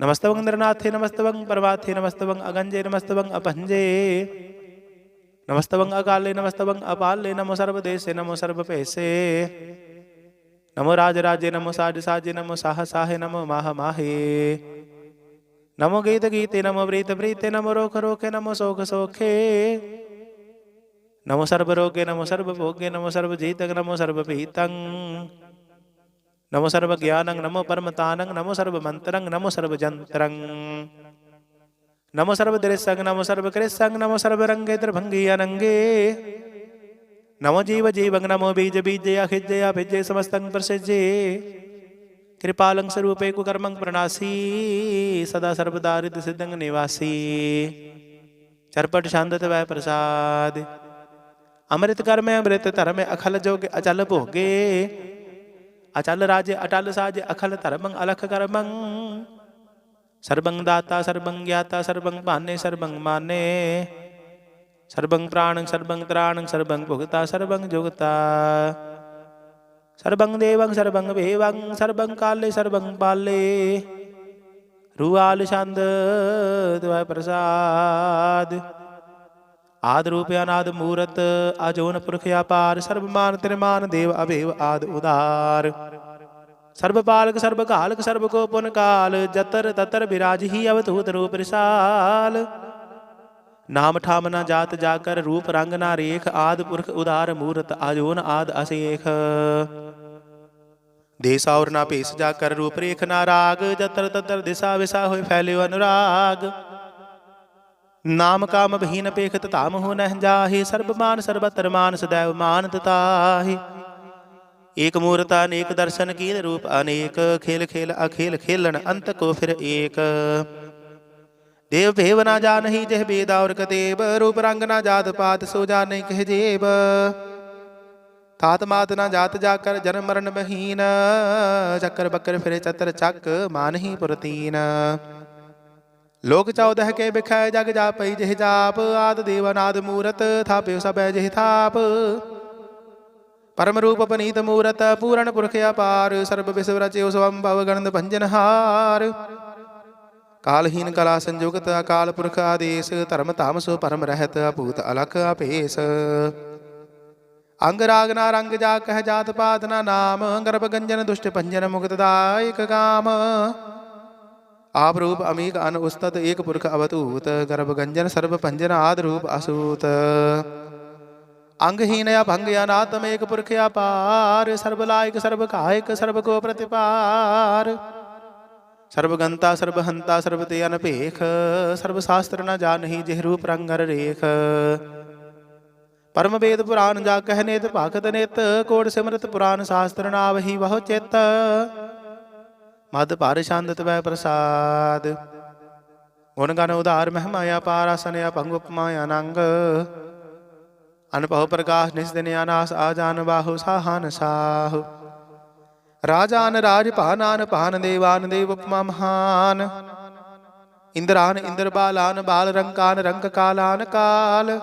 नमस्तवं नरनाथे नमस्तवं परमाथे नमस्तवं अगंजे नमस्तवं अपंजे नमस्तवं अकाले नमस्तवं अपाले नमो सर्वदेशे नमो सर्वपेशे नमो राजराजे नमो साज साजे नमो साह साहे नमो माह माहे नमो गीत गीते नमो प्रीत प्रीते नमो रोख रोखे नमो सोख सोखे नमो सर्व रोगे नमो सर्व भोगे नमो सर्व जीतक नमो सर्व पीतं नमो सर्व ज्ञानं नमो परमतानं नमो सर्व मंत्रं नमो सर्व जंत्रं नमो सर्व दृश्यं नमो सर्व कृष्यं नमो सर्व रंगे त्रिभंगी अनंगे नमो जीव जीवं नमो बीज बीजे अखिजे अभिजे समस्तं प्रसिजे कृपालं स्वरूपे कुकर्मं प्रणासी सदा सर्वदा रिद्ध सिद्धं निवासी चरपट शांत वै प्रसाद अमृत कर्म अमृत धर्म अखल जोग अचल भोगे अचल राजे अटल साजे अखल धर्मं अलख कर्मं सर्वं दाता सर्वं ज्ञाता सर्वं पाने सर्वं माने सर्वं प्राणं सर्वं त्राणं सर्वं भुगता सर्वं जुगता सर्वं देवं सर्वं भेवं सर्वं काले सर्वं पाले रुआल छंद द्वय प्रसाद आद रूप अनाद मूरत अजोन पुरख अपार सर्वमान त्रिमान देव अभेव आद उदार सर्वपालक सर्वकालक सर्वको पुन काल जतर ततर विराज ही अवधूत रूप रिसाल नाम ठाम न जात जाकर रूप रंग ना रेख आद पुरख उदार मूरत अजोन आद असेख देश और ना पेश जाकर रूप रेख ना राग जतर ततर दिशा विशा हो फैले अनुराग नाम काम बहीन पेखत ताम हो न जाहे सर्वमान सर्वत्र मान सदैव मानत ताहि एक मूर्त अनेक दर्शन कीन रूप अनेक खेल खेल अखेल खेलन अंत को फिर एक देव भेव ना जानहि जह बेद और कतेब रूप रंग ना जात पात सो जाने कह जेब तात मात ना जात जाकर जन्म मरण बहीन चक्कर बकर फिरे चतर चक मानहि पुरतीन लोक 14 के बिखाय जग जापई जह जाप आद देवनाद मूरत थाप्यो सब जह थाप परम रूप पनीत मूरत पूरण पुरख अपार सर्व विश्व रचयो स्वम भव गणद भंजनहार कालहीन कला संयुगत अकाल पुरख आदेश धर्म तामसो परम रहत अपूत अलख अपेश अंग राग ना रंग जा कह जात पात ना नाम गर्भ गंजन दुष्ट पंजन मुक्तदायक काम आप रूप अमीक अन उस्तत एक पुरख अवतूत गर्भ गंजन सर्व पंजन आद रूप असूत अंगहीन या भंग या नातम एक पुरख अपार सर्वलायक सर्व कायक सर्व को प्रतिपार सर्वगंता सर्वहंता सर्वते अनपेख सर्वशास्त्र न जानहि जिह रूप रंगर रेख परम वेद पुराण जा कह नेत भागत नित, कोट सिमरत पुराण शास्त्र नावहि बहु चित। मद पर छंद तवै प्रसाद, गुण गण उदार महिमा अपार, आसन अपंग उपमा अनंग। अनपह प्रकाश निस दिन अनास, आजान बाहु साहान साहु। राजान राज पानान पान, देवान देव उपमा महान। इंद्रान इंद्र बालान बाल, रंकान रंक कालान काल।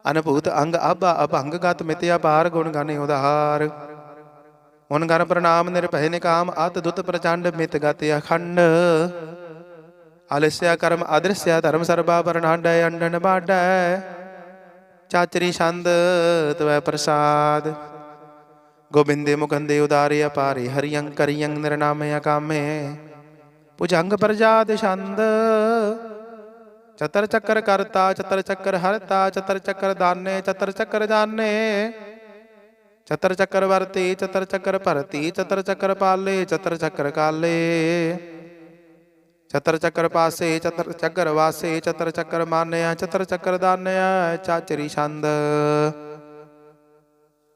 अनभूत अंग अबा अभंग गत मित्या पार, गुण गण उदार। उन गण प्रणाम निरभय निकाम, अत दुत प्रचंड मित गत अखंड। आलस्या कर्म अदृश्य धर्म, सर्बा प्रणांड अंडन बाड। चाचरी छंद तवै प्रसाद, गोबिंदे मुकंदे उदारे अपारे, हरियं करियं निर्नामे अकामे। भुजंग प्रजात छंद, चतर चक्कर करता चतर चक्कर हरता, चतर चक्कर दाने चतर चक्कर जाने। चतर चक्कर वरती चतर चक्कर भरती, चतर चक्कर पाले चतर चक्कर काले। चतर चक्कर पासे चतर चक्कर वासे, चतर चक्कर माने चतर चक्कर दाने। चाचरी छंद,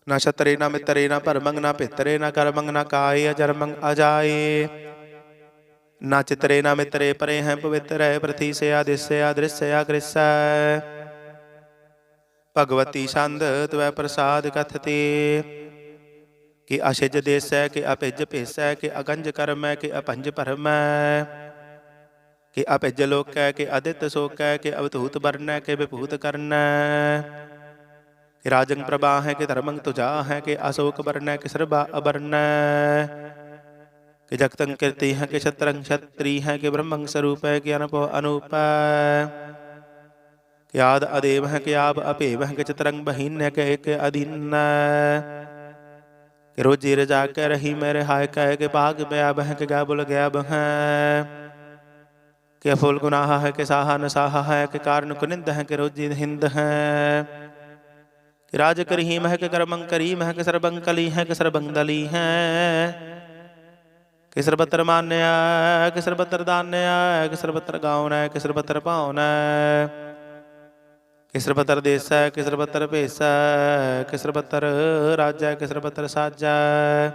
न छतरे न मितरे न परमंग, न पितरे न करमंग, न काय अजरमंग अजाए। न चितरे न मितरे परे हैं पवित्र है, पृथ्वी से आदिश्य अदृश्य अकृष्य। भगवती छंद तवै प्रसाद कथते, कि अशिज देश है कि अपिज भेस है, कि अगंज कर्म है कि अपंज भरम है। कि अपिज लोक है कि आदित्य शोक है, कि अवधूत वर्ण है कि विभूत कर्ण है। कि राजंग प्रभा है कि धर्मंग तुझा है, कि अशोक वर्ण है कि सर्वा अवर्ण है। कि जगतंग कीर्ति है कि क्षत्रंग क्षत्री है, कि ब्रह्मंग स्वरूप है कि अनपो अनूप है। कि आद अदेव है कि आप अपेव है, कि चितरंग बहीन है कि एक अधीन है। कि रोजी रजा के रही मेरे हाय कह, कि भाग ब्याब है कि गाबुल गैब है। कि अफुल गुनाह है कि साहा न साहा है, कि कारण कुनिंद है कि रोजी हिंद है। कि राज करीम है कि करमंग करीम है, कि सर्बंग कली है कि सर्बंग दली है। कि सर्वत्र मान्या कि सर्वत्र दान्या, कि सर्वत्र गाउन है कि सर्वत्र पाउन है। कि सर्वत्र देश है कि सर्वत्र भेस है, कि सर्वत्र राज है कि सर्वत्र साज है।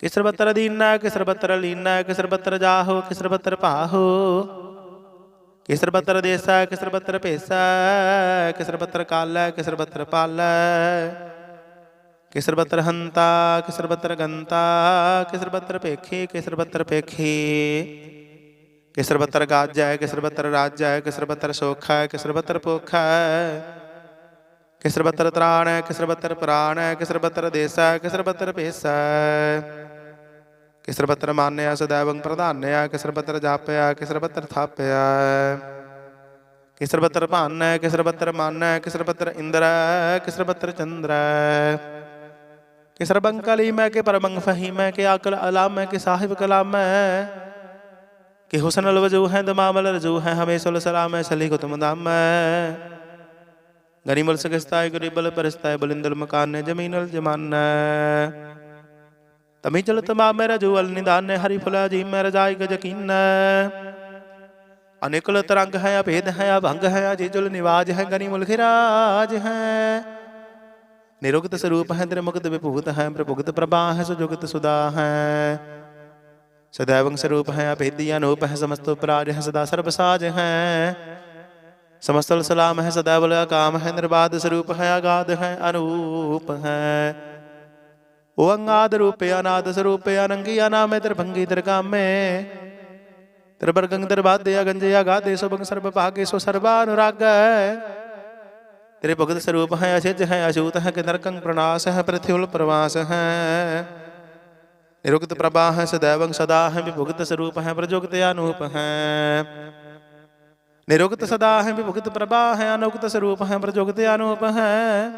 कि सर्वत्र दीन है कि सर्वत्र लीन है, कि सर्वत्र जाहो कि सर्वत्र पाहो। कि सर्वत्र देश है कि सर्वत्र भेस है, कि सर्वत्र काल है कि सर्वत्र पाल है। कि सर्वत्र हंता कि सर्वत्र गंता, कि सर्वत्र पेखी कि सर्वत्र पेखी। कि सर्वत्र गाज है कि सर्वत्र राज्य है, कि सर्वत्र सोख है कि सर्वत्र पोख है। कि सर्वत्र त्राण है कि सर्वत्र प्राण है, कि सर्वत्र देश है कि सर्वत्र भेस है। कि सर्वत्र मान्या सदैवं प्रधान्या, कि सर्वत्र जापया कि सर्वत्र थापया। कि सर्वत्र भान है कि सर्वत्र मान है, कि सर्वत्र इंद्र है कि सर्वत्र चंद्र है। कि सर्बंग कली में कि परमंग फहीम है, कि आकल अलाम है कि साहिब कलाम है। कि हुसन अलवजू है दमामल रजू है, हमें सुल सलाम है सली को तुम दाम है। गनीमल सकिस्ताय गरीबल परिस्ताय, बुलिंदल मकान है जमीनल जमान है। तमी चल तमाम मेरा जू अल निदान है, हरि फुला जी मेरा जाय गजकीन है। अनेकल तरंग है अभेद है अभंग है, अजीजुल निवाज है गनीमुल खिराज है। निरुक्त स्वरूप है त्रिमुक्त विभूत है, प्रभुगत प्रभा है सुजुगत सुधा है। सदैवं स्वरूप है अभेदी अनूप है, समस्त उपराज है सदा सर्वसाज है। समस्त सलाम है सदैवल काम है, निर्बाध स्वरूप है अगाध है अनूप है। ओ अंगाद रूपे अनाद स्वरूपे, अनंगी अनामे त्रिभंगी त्रिकामे। त्रिभर्गंग त्रिबाध्य गंजया गादे, सुभंग सर्व भागे सो सर्वानुराग। तेरे भगत स्वरूप है अशिज है अछूत है, कि नरकंग प्रणाश है पृथ्वी प्रवास है। निरुक्त प्रभा है सदैवं सदा है, विभुगत स्वरूप है प्रजोगत अनूप है। निरुक्त सदा है विभुगत प्रभा है, अनुक्त स्वरूप है प्रजोगत अनूप है।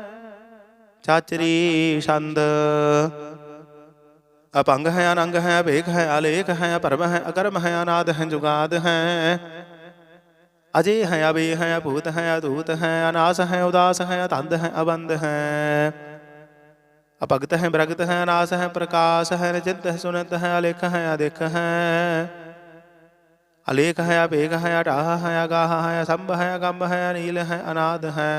चाचरी छंद, अपंग है अनंग है अभेक है अलेख है, अपरम है अकर्म है अनाद है जुगाद है। अजय है अभय है अभूत है अधूत है, अनास है उदास है अतंद है अबंध है। अपगत है ब्रगत है अनास है प्रकाश है, निचिंत है सुनत है अलेख है अदेख है। अलेख है, अपेख है, अटाह है, अगाह है, असंभ है, अगम्भ है, अनील है, अनाद है,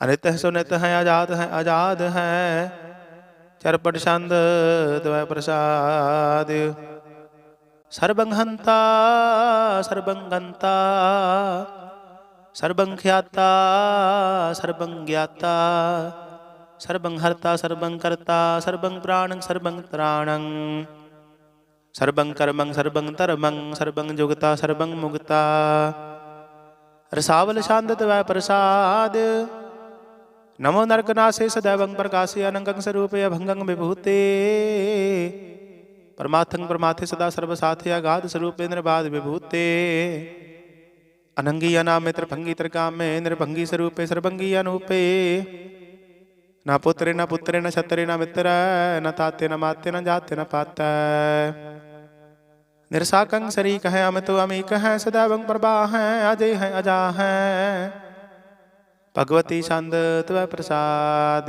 अनित है, सुनित है, अजात है, अजाद है, चरपट छंद त्वय प्रसाद। सर्वं हंता सर्वं गंता सर्वं ख्याता सर्वं ज्ञाता सर्वं हर्ता सर्वं कर्ता सर्वं प्राणं सर्वं त्राणं सर्वं कर्मं सर्वं धर्मं सर्वं जुगता सर्वं मुक्ता। रसावल शांत त्वय प्रसाद। नमो नरकनासे सदैवं प्रकाशे अनंगं स्वरूपे अभंगं विभूते परमार्थं परमार्थे सदा सर्वसाथे अगाध स्वरूपे निर्बाध विभूते अनंगी अनामित्र भंगी त्रिकामे निर्भंगी स्वरूपे सर्वंगी अनूपे न पुत्रे न पुत्रे न छत्रे न मित्र न ताते न माते न जाते न पात निरसाकं शरीक है अमितो अमीक है सदैवं प्रभा है अजय है अजा है भगवती छंद त्वय प्रसाद।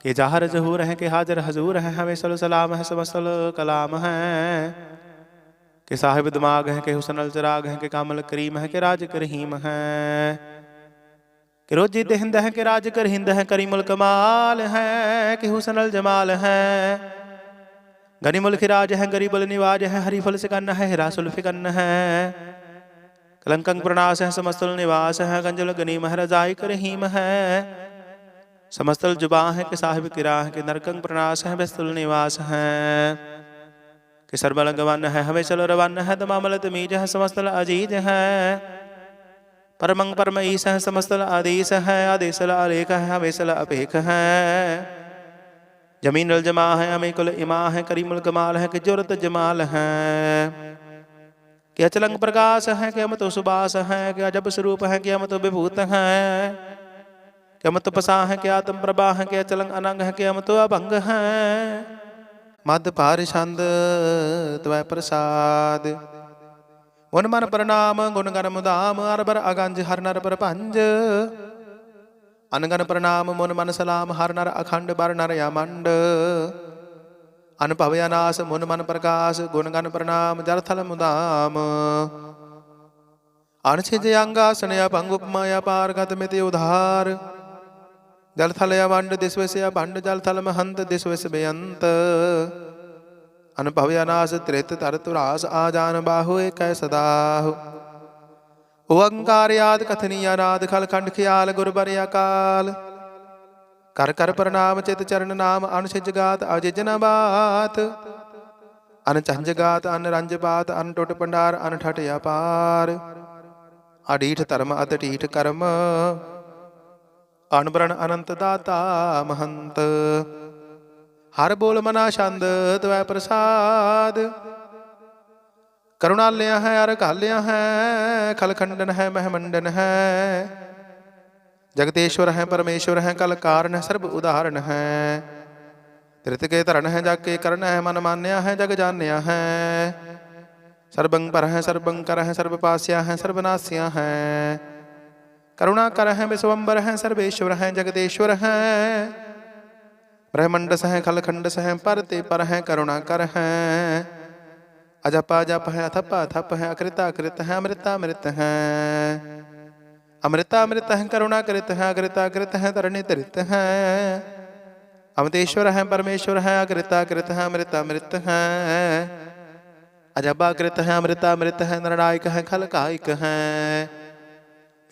के जाहर जहूर है के हाजर हजूर है हमें सल सलाम है समसल कलाम है के साहिब दिमाग है के हुसनल चिराग है के कामल करीम है के राज करहीम है के रोजी देहिंद है के राज करहिंद है करीमुल कमाल है के हुसनल जमाल है गनीमुल खिराज है गरीबुल निवाज है हरीफुल सिकन्न है हिरासुल फिकन्न है कलंकं प्रणास है समस्तुल निवास है गंजुल गनीम है रजाई करहीम है समस्तल जुबा है कि साहिब किरा है कि नरकंग प्रणास है बेस्तुल निवास है कि सर्वलंगवन है हमें चल रवन है तमामल तमीज है समस्तल अजीज है परमंग परमईस है समस्तल आदेश है आदेशल अलेख है हमेशल अपेख है जमीन जमा है हमें कुल इमा है करीमुल कमाल है कि जुरत जमाल है कि अचलंग प्रकाश है कि हम तो सुबास है कि अजब स्वरूप है कि हम तो विभूत है कि हम तो पसा है कि आत्म प्रभा है कि अचलंग अनंग है कि हम तो अभंग है मद पारिछंद त्वय प्रसाद। उन मन प्रणाम गुण गण मुदाम अरबर अगंज हर नर पर पंज अनगन प्रणाम मुन मन सलाम हर नर अखंड बर नर यामंड अनुभव अनास मुन मन प्रकाश गुण गण प्रणाम जर थल मुदाम अनछिज अंगासन अपंग उपमय पारगत मिति उधार जल थल अवंड दिश्वस अभंड जल थल महंत दिश्वस बेअंत अनुभव अनास त्रित तरतुरास आजान बाहु एक सदाहु ओंकार याद कथनीय नाद खल खंड ख्याल गुरबर अकाल कर कर प्रणाम चित चरण नाम अनसिज गात अजिज न बात अन चंज गात अन रंज बात अन टुट पंडार अन ठट अपार अडीठ धर्म अतटीठ कर्म अनबरण अनंत दाता महंत हर बोल मना छंद त्वय प्रसाद। करुणालय है अर काल्या है खलखंडन है महमंडन है जगतेश्वर है परमेश्वर है कल कारण है सर्व उदाहरण है त्रित के तरण है जग के करण है मन मान्या है जग जान्या है सर्वं पर है सर्वं कर है सर्व पास्या है सर्वनास्या है करुणा कर है विश्वम्बर है सर्वेश्वर है जगदेश्वर है ब्रह्मंड सह खलखंड सह परते पर है करुणा कर है अजपा जप है अथपा अथप है अकृता अकृत है अमृता अमृत है अमृता अमृत है करुणा कृत है अकृता कृत है तरणी तरित है अमृतेश्वर है परमेश्वर है अकृता कृत है अमृता अमृत है अजपा कृत है अमृता अमृत है निर्णायक है खलकायिक है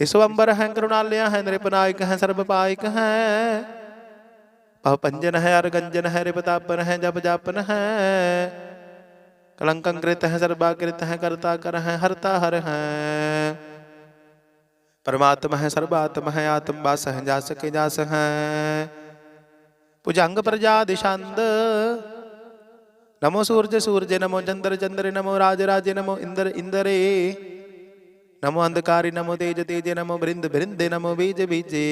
विश्वम्बर है करुणालय है नृपनायक है सर्वपायक है पंजन है अर्गंजन है रिपतापन है जप जापन है कलंकं कृत है सर्वाकृत है कर्ता कर है हरता हर है परमात्मा है सर्वात्मा है आत्म वास है जास के जास है भुजंग प्रजा दिशांद नमो सूर्य सूर्य नमो चंद्र चंद्र नमो राज राज नमो इंद्र इंद्रे नमो अंधकारी नमो तेज तेज नमो बृंद बृंदे नमो बीज बीजे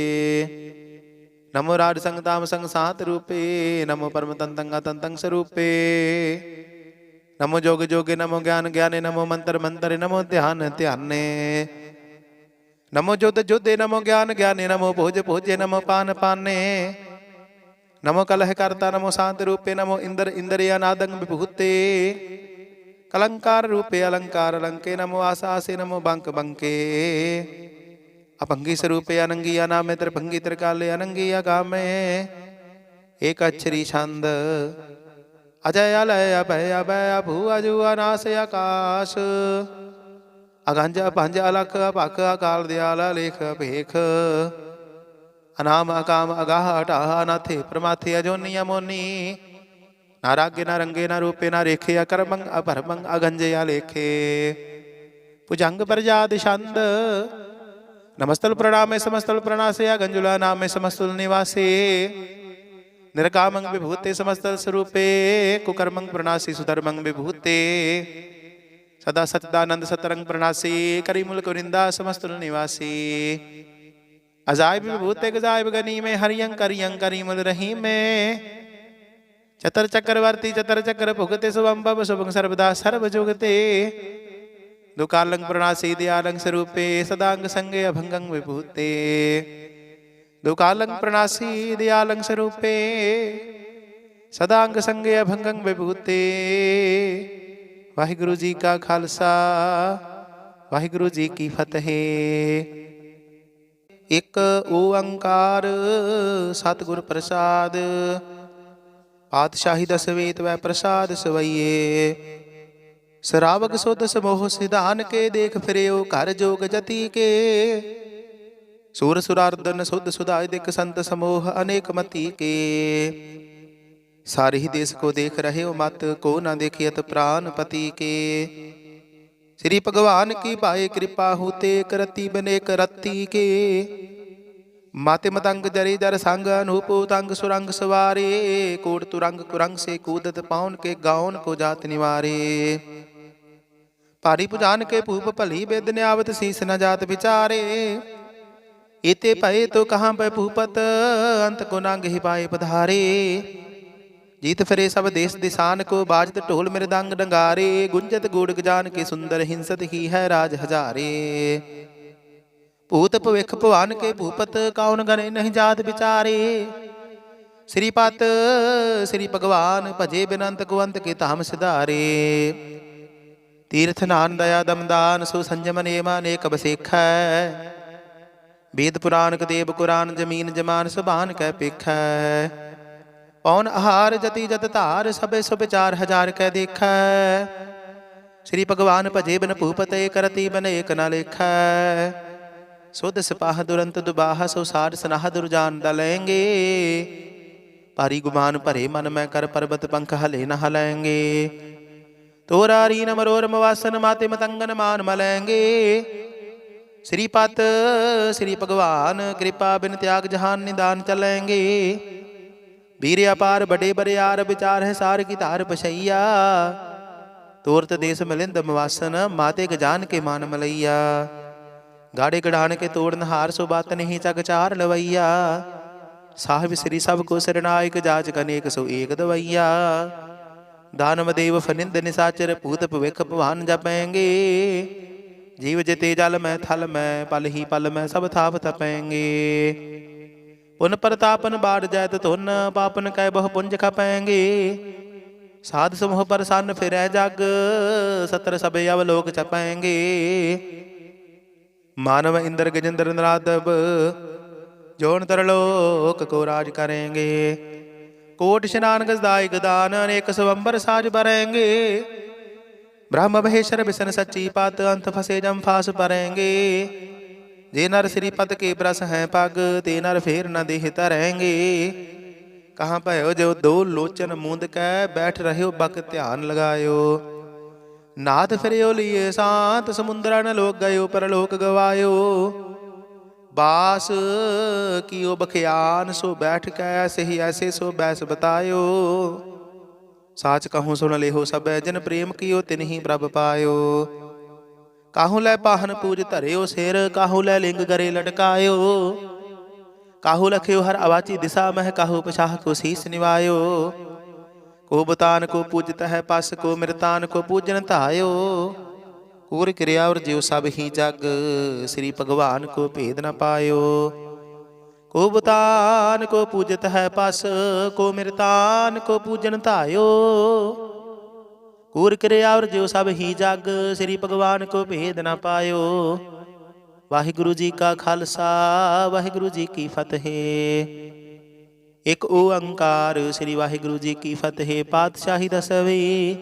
नमो राज संग ताम संग सात रूपे नमो परम तंतंग तंतंग स्वरूपे नमो जोग जोगे नमो ज्ञान ज्ञाने नमो मंत्र मंत्रे नमो ध्यान ध्याने नमो जोत जोते नमो ज्ञान ज्ञाने नमो भोज भोजे नमो पान पाने नमो कलह कर्ता नमो शांत रूपे नमो इंद्र इंद्रिया नादंग विभूते कलंकार रूपे अलंकार अलंके नमो आसासे नमो बंक बंके अपंगी स्वरूपे अनंगी अनामे त्रिभंगी त्रिकाले अनंगी अगामे एक अक्षरी छंद अजय अलय अभय अभय अभू अजू अनास आकाश अगंज पंज अलख अपक अकाल दयाल लेख भेख अनाम अकाम अगाह अटाह अनाथे प्रमाथे अजोनी अमोनी ना रागे ना रंगे ना रूपे ना रेखे अकर्मंग अभरमंग अगंजे लेखे भुजंग प्रजाद छंद नमस्तल प्रणामे समस्तल प्रणासे अगंजुला नामे समस्तल निवासे निर्कामंग विभूते समस्तल स्वरूपे कुकर्मंग प्रणासी सुधर्मंग विभूते सदा सच्चिदानंद सतरंग प्रणासी करीमुल कुरिंदा समस्तल निवासी अजायब विभूते गजायब गनी में हरियं करियं करीमुल रही में चतर चक्रवर्ती चतर चक्र भुगते शुभम भव शुभं सर्वदा सर्व जुगते दुकालंग प्रणासी दयालंग स्वरूपे सदांग संगे अभंगंग विभूते दुकालंग प्रणासी दयालंग स्वरूपे सदांग संगे अभंगंग विभूते। वाहिगुरु जी का खालसा वाहिगुरु जी की फतेह। एक ओंकार सतगुर प्रसाद पातशाही दसवेत वै प्रसाद सवैये सरावक सुध समोह सिधान के देख फिरेओ घर जोग जति के सूर सुरार्दन सुध सुधाय दिक संत समोह अनेक मति के सारे ही देश को देख रहे हो मत को न देखियत प्राण पति के श्री भगवान की पाए कृपा होते करती बने करती के माते मतंग जरे जर संग अनूपो तंग सुरंग सवारे कोट तुरंग कुरंग से कूदत पाउन के गाउन को जात निवारे पारी पुजान के पूप भली बेद न्यावत शीस न जात विचारे इते पए तो कहाँ पे भूपत अंत को नांग ही पाए पधारे जीत फिरे सब देश दिशान को बाजत ढोल मृदंग डंगारे गुंजत गुड़ गजान के सुंदर हिंसत ही है राज हजारे भूत भविख भवान के भूपत कौन गने नहीं जात विचारे श्रीपत श्री भगवान भजे बिनंत को अंत के धाम सिधारे तीर्थ नान दया दमदान सो संजम नेमा नेक बसेख वेद पुराण देव कुरान जमीन जमान सुबान कै पेख पौन आहार जति जत धार सबे सो विचार हजार कै देख श्री भगवान भजे बिन भूपत करती बन एक न लेख सुध सिपाह दुरंत दुबाह सो सार सनाह दुरजान दलेंगे पारी गुमान भरे मन में कर पर्वत पंख हले न हलेंगे तोरा रीन मरोरम वासन माते मतंगन मान मलेंगे श्रीपत श्री भगवान कृपा बिन त्याग जहान निदान चलेंगे वीर अपार बड़े बरियार विचार है सार की तार पशैया तोरत देश मिलिंद मवासन माते गजान के मान मलैया गाड़े गढ़ान के तोड़न हार सो बात नहीं चक चार लवैया साहिब श्री सब को सरनायक जाच कनेक सो एक दवैया दानव देव फनिंद निसाचर भूत भविख भवान जपेंगे जीव जिते जल में थल में पल ही पल में सब थाप तपेंगे पुन प्रतापन बाढ़ जैत धुन पापन कै बहु पुंज खपेंगे साध समूह पर सन फिर जग सतर सब अवलोक चपेंगे मानव इंद्र गजेंद्र नरादब जोन तरलोक को राज करेंगे कोट स्नान गजदाय गदान अनेक स्वंबर साज भरेंगे ब्रह्म महेश्वर बिसन सच्ची पात अंत फसे जम फास परेंगे जे नर श्रीपद के प्रस हैं पग ते नर फेर न देह तरेंगे कहाँ भयो जो दो लोचन मूंद कै बैठ रहे हो बक ध्यान लगायो नाथ फिर लिए शांत समुद्र न लोक गयो परलोक गवायो बास कियो बखियान सो बैठ कै ऐसे ही ऐसे सो बैस बतायो साच कहूँ सुन ले हो सब जन प्रेम कियो तिन ही प्रभ पायो काहू लै पाहन पूज धरियो सिर काहू लै लिंग गरे लटकायो काहू लख्यो हर अवाची दिशा मह काहू पछाह को शीस निवायो को बुतान को पूजत है पस को मृतान को पूजन धायो कूर क्रिया और जीव सब ही जग श्री भगवान को भेद न पायो को बुतान को पूजत है पस को मृतान को पूजन धायो ਕੂਰ ਕਿਰਿਆ ਔਰ ਜਿਉ ਸਭ ਹੀ ਜਗ, ਸ੍ਰੀ ਭਗਵਾਨ ਕੋ ਭੇਦ ਨ ਪਾਇਓ। ਵਾਹਿਗੁਰੂ ਜੀ ਕਾ ਖਾਲਸਾ, ਵਾਹਿਗੁਰੂ ਜੀ ਕੀ ਫਤਿਹ। ਇੱਕ ਓੰਕਾਰ, ਸ੍ਰੀ ਵਾਹਿਗੁਰੂ ਜੀ ਕੀ ਫਤਿਹ। ਪਾਤਸ਼ਾਹੀ ਦਸਵੀਂ,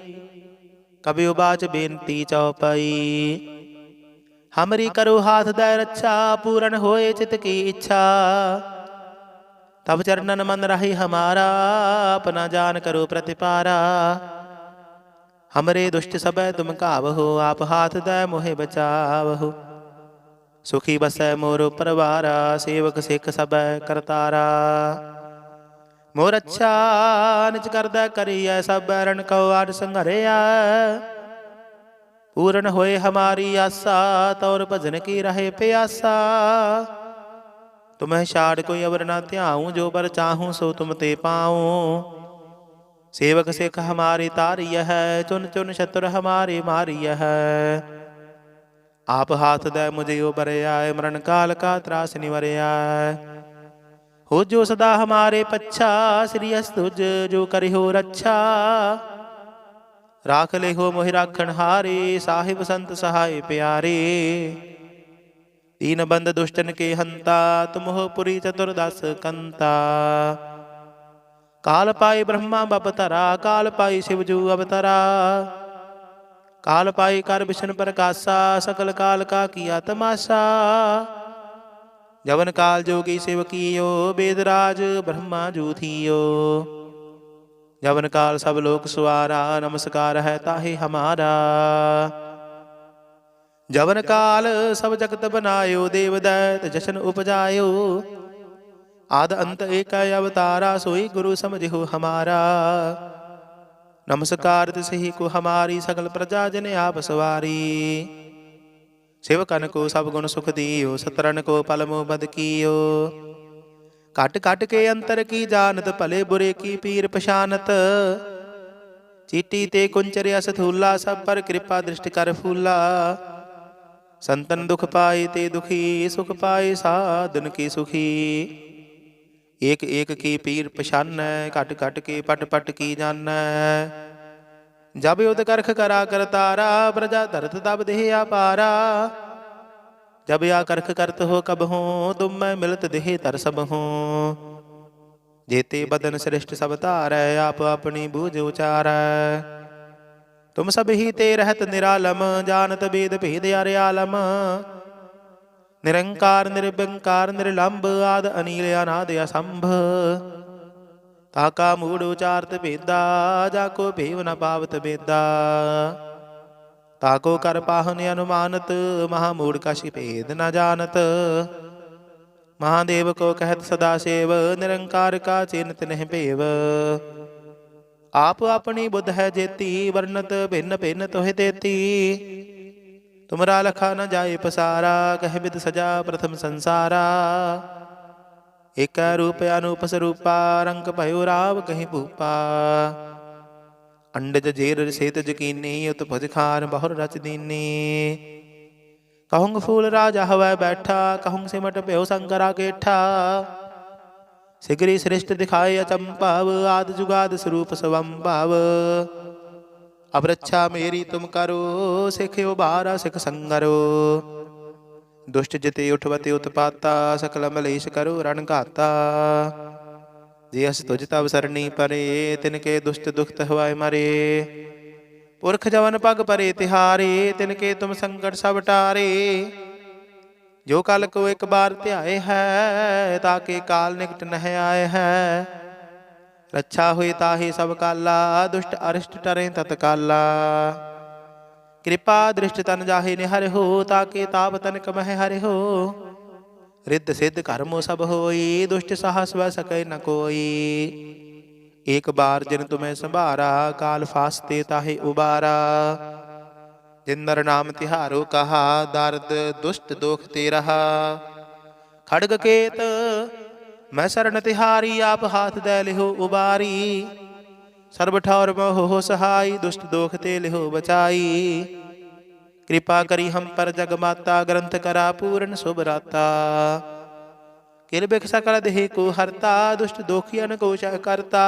ਕਬਿਉ ਬਾਚ ਬੇਨਤੀ ਚਉਪਈ। हमरी करो हाथ दय रक्षा, पूरन होए चित की इच्छा। तब चरणन मन रहे हमारा, अपना जान करो प्रतिपारा। हमरे दुष्ट सबै तुम कावहो, आप हाथ दय मोहे बचावहो। सुखी बसै मोर परवारा, सेवक सिख सबै करतारा। मोर अच्छा निज करदै करियै, सब बैरन कौ आड संघरिया। पूरन होए हमारी आशा, तौर भजन की रहे प्यासा। तुम्हें छाड़ कोई अवर न ध्याऊं, जो पर चाहूं सो तुम ते पाऊं। सेवक सिख हमारी तारिय है, चुन चुन शत्रु हमारे मारिय है। आप हाथ दे मुझे उबरया, मरण काल का त्रास निवरया। हो जो सदा हमारे पच्छा, श्री अस तुझ जो करि हो रक्षा। राख ले हो मोहि राखण हारे, साहिब संत सहाय प्यारे। दीन बंद दुष्टन के हंता, तुम हो पुरी चतुर्दश कंता। काल पाए ब्रह्मा बपतरा, काल पाई शिवजू अवतरा। काल पाई कर विष्णु प्रकाशा, सकल काल का किया तमाशा। जवन काल जोगी शिव कियो, वेदराज ब्रह्मा जू थियो। जवन काल सब लोक सुवारा, नमस्कार है ताहि हमारा। जवन काल सब जगत बनायो, देव दैत जशन उपजायो। आद अंत एक अवतारा, सोई गुरु समझो हमारा। नमस्कार तिसहि को हमारी, सकल प्रजा जन आप सवारी। सेवकन को सब गुण सुख दियो, सतरन को पल मोह बद कियो। कट कट के अंतर की जानत, भले बुरे की पीर पशानत। चीटी ते कुंचर्या सथूला, सब पर कृपा दृष्टि कर फूला। संतन दुख पाए ते दुखी, सुख पाए साधन की सुखी। एक एक की पीर पशान, कट कट के पट पट की जान। जब युद्ध करख करा करतारा, प्रजा धरत तब देह अपारा। जब या करख करत हो कब हो, तुम मैं मिलत देह तर सब हो। जेते बदन श्रेष्ठ सब तारै, आप अपनी बूझ उचारै। तुम सब ही ते रहत निरालम, जानत वेद भेद अरे आलम। निरंकार निर्विकार निर्लंब, आद अनील अनाद असंभ। ताका मूढ़ उचारत भेदा, जाको भेव न पावत बेदा। ताको कर पाहन अनुमानत, महामूढ़ कश भेद न जानत। महादेव को कहत सदा सेव, निरंकार का चिन्हत नहीं पेव। आप अपनी बुद्ध है जेती, वर्णत भिन्न भिन्न तोहि देती। तुमरा लखा न जाए पसारा, कह विद सजा प्रथम संसारा। एक रूप अनूप स्वरूपा, रंग भयो राव कहीं भूपा। अंडज जेर सेत जकीनी, उत भुज खान बहुर रच दीनी। कहूँग फूल राजा हवै बैठा, कहूँग सिमट प्यो शंकरा केठा। सिगरी श्रेष्ठ दिखाए अचंपाव, आद जुगाद स्वरूप स्वंभाव। अब रक्षा मेरी तुम करो, सिखो बारा सिख संगरो। दुष्ट जिते उठवते उत्पाता, सकल मलेश करो रण घाता। जे अस तुझ तब सरनी परे, तिनके दुष्ट दुखत हवाए मरे। पुरख जवन पग परे तिहारे, तिनके तुम संकट सब टारे। जो कल को एक बार ध्याए है, ताके काल निकट नह आए है। रक्षा हुई ताहि सब काला, दुष्ट अरिष्ट टरे तत्काला। कृपा दृष्ट तन जाहि निहर हो, ताके ताप तनिक मह हरि हो। रिद्ध सिद्ध कर्मो सब होई, दुष्ट साहस वह सके न कोई। एक बार जिन तुम्हें संभारा, काल फासते ताहि उबारा। जिन नर नाम तिहारो कहा, दारद दुष्ट दोख ते रहा। खड़ग केत मैं शरण तिहारी, आप हाथ दे लिहो उबारी। सर्व ठौर मोह हो सहाई, दुष्ट दोख ते लिहो बचाई। कृपा करी हम पर जगमाता, ग्रंथ करा पूर्ण शुभ राता। किरबिख सकल देह को हरता, दुष्ट दोखियन को शह करता।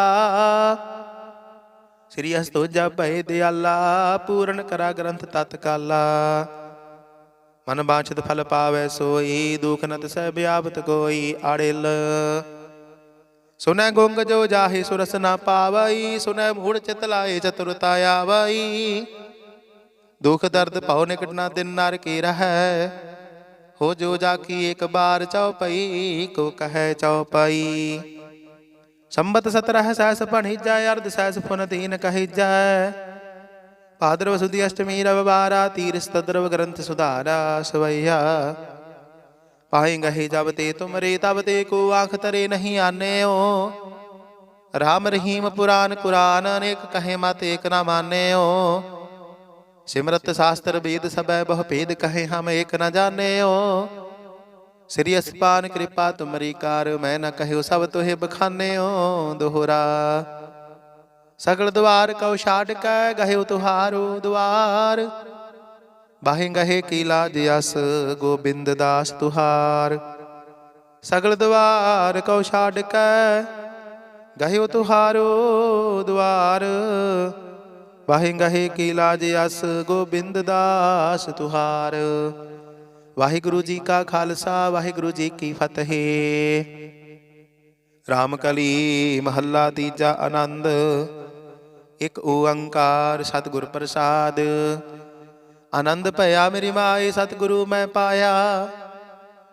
ਸ੍ਰੀ ਅਸਤੋਜਾ ਭਏ ਦਿਆਲਾ, ਪੂਰਨ ਕਰਾ ਗ੍ਰੰਥ ਤਤਕਾਲਾ। ਮਨ ਬਾਛਤ ਫਲ ਪਾਵੈ ਸੋਈ, ਦੁਖ ਨ ਤਿਸੈ ਬਿਆਪਤ ਕੋਈ। ਆੜਿਲ ਸੁਨੈ ਗੁੰਗ ਜੋ ਜਾਹੇ ਸੁਰਸ ਨਾ ਪਾਵਈ, ਸੁਨੈ ਮੂੜ ਚਿਤ ਲਾਏ ਚਤੁਰਤਾ ਆਵਈ। ਦੁਖ ਦਰਦ ਭਉ ਨਿਕਟ ਨਾ ਦਿਨ ਨਰ ਕੀ ਰਹੈ, ਹੋ ਜੋ ਜਾਕੀ ਇੱਕ ਬਾਰ ਚਉਪਈ, ਕੋ ਕਹੈ ਚਉਪਈ। ਸੰਬਤ 17 ਸਹਿਸ ਭਣੀਜੈ, ਅਰਧ ਸਹਿਸ ਪੁਨ ਦੀਨ ਕਹੀਜੈ। ਭਾਦਰਵ ਸੁਦੀ ਅਸ਼ਟਮੀ ਰਵਿਵਾਰਾ, ਤੀਰਸ ਤਦਰਵ ਗ੍ਰੰਥ ਸੁਧਾਰਾ। ਸਵਈਆ ਪਾਈ ਗਹੇ ਜਬ ਤੇ ਤੁਮਰੇ, ਤਬ ਤੇ ਕੋ ਆਖ ਤਰੇ ਨਹੀਂ ਆਨਿਓ। ਰਾਮ ਰਹੀਮ ਪੁਰਾਨ ਕੁਰਾਨ, ਅਨੇਕ ਕਹੇ ਮਤ ਏਕ ਨਾ ਮਾਨਿਓ। ਸਿਮਰਤ ਸ਼ਾਸਤਰ ਵੇਦ ਸਭੈ, ਬਹੁ ਭੇਦ ਕਹੇ ਹਮ ਏਕ ਨ ਜਾਣਿਓ। ਸ੍ਰੀ ਅਸਪਾਨ ਕਿਰਪਾ ਤੁਮਰੀ ਕਾਰ, ਮੈਂ ਨ ਕਹਿਓ ਸਭ ਤੋਹਿ ਬਖਾਨਿਓ। ਦੋਹਰਾ ਸਗਲ ਦੁਆਰ ਕਉ ਛਾੜ ਕੈ, ਗਹਿਓ ਤੁਹਾਰੋ ਦੁਆਰ। ਬਾਹੇ ਗਹੇ ਕੀ ਲਾਜ ਅਸ, ਗੋਬਿੰਦ ਦਾਸ ਤੁਹਾਰ। ਸਗਲ ਦੁਆਰ ਕਉ ਛਾੜ ਕੈ, ਗਹਿਓ ਤੁਹਾਰੋ ਦੁਆਰ। ਵਾਹਿ ਗਹੇ ਕੀ ਲਾਜ ਅਸ, ਗੋਬਿੰਦ ਦਾਸ ਤੁਹਾਰ। ਵਾਹਿਗੁਰੂ ਜੀ ਕਾ ਖਾਲਸਾ, ਵਾਹਿਗੁਰੂ ਜੀ ਕੀ ਫਤਿਹ। ਰਾਮ ਕਲੀ ਮਹੱਲਾ ਤੀਜਾ। ਆਨੰਦ। ਇਕ ਓੰਕਾਰ ਸਤਿਗੁਰ ਪ੍ਰਸਾਦ। ਆਨੰਦ ਭਇਆ ਮੇਰੀ ਮਾਏ, ਸਤਿਗੁਰੂ ਮੈਂ ਪਾਇਆ।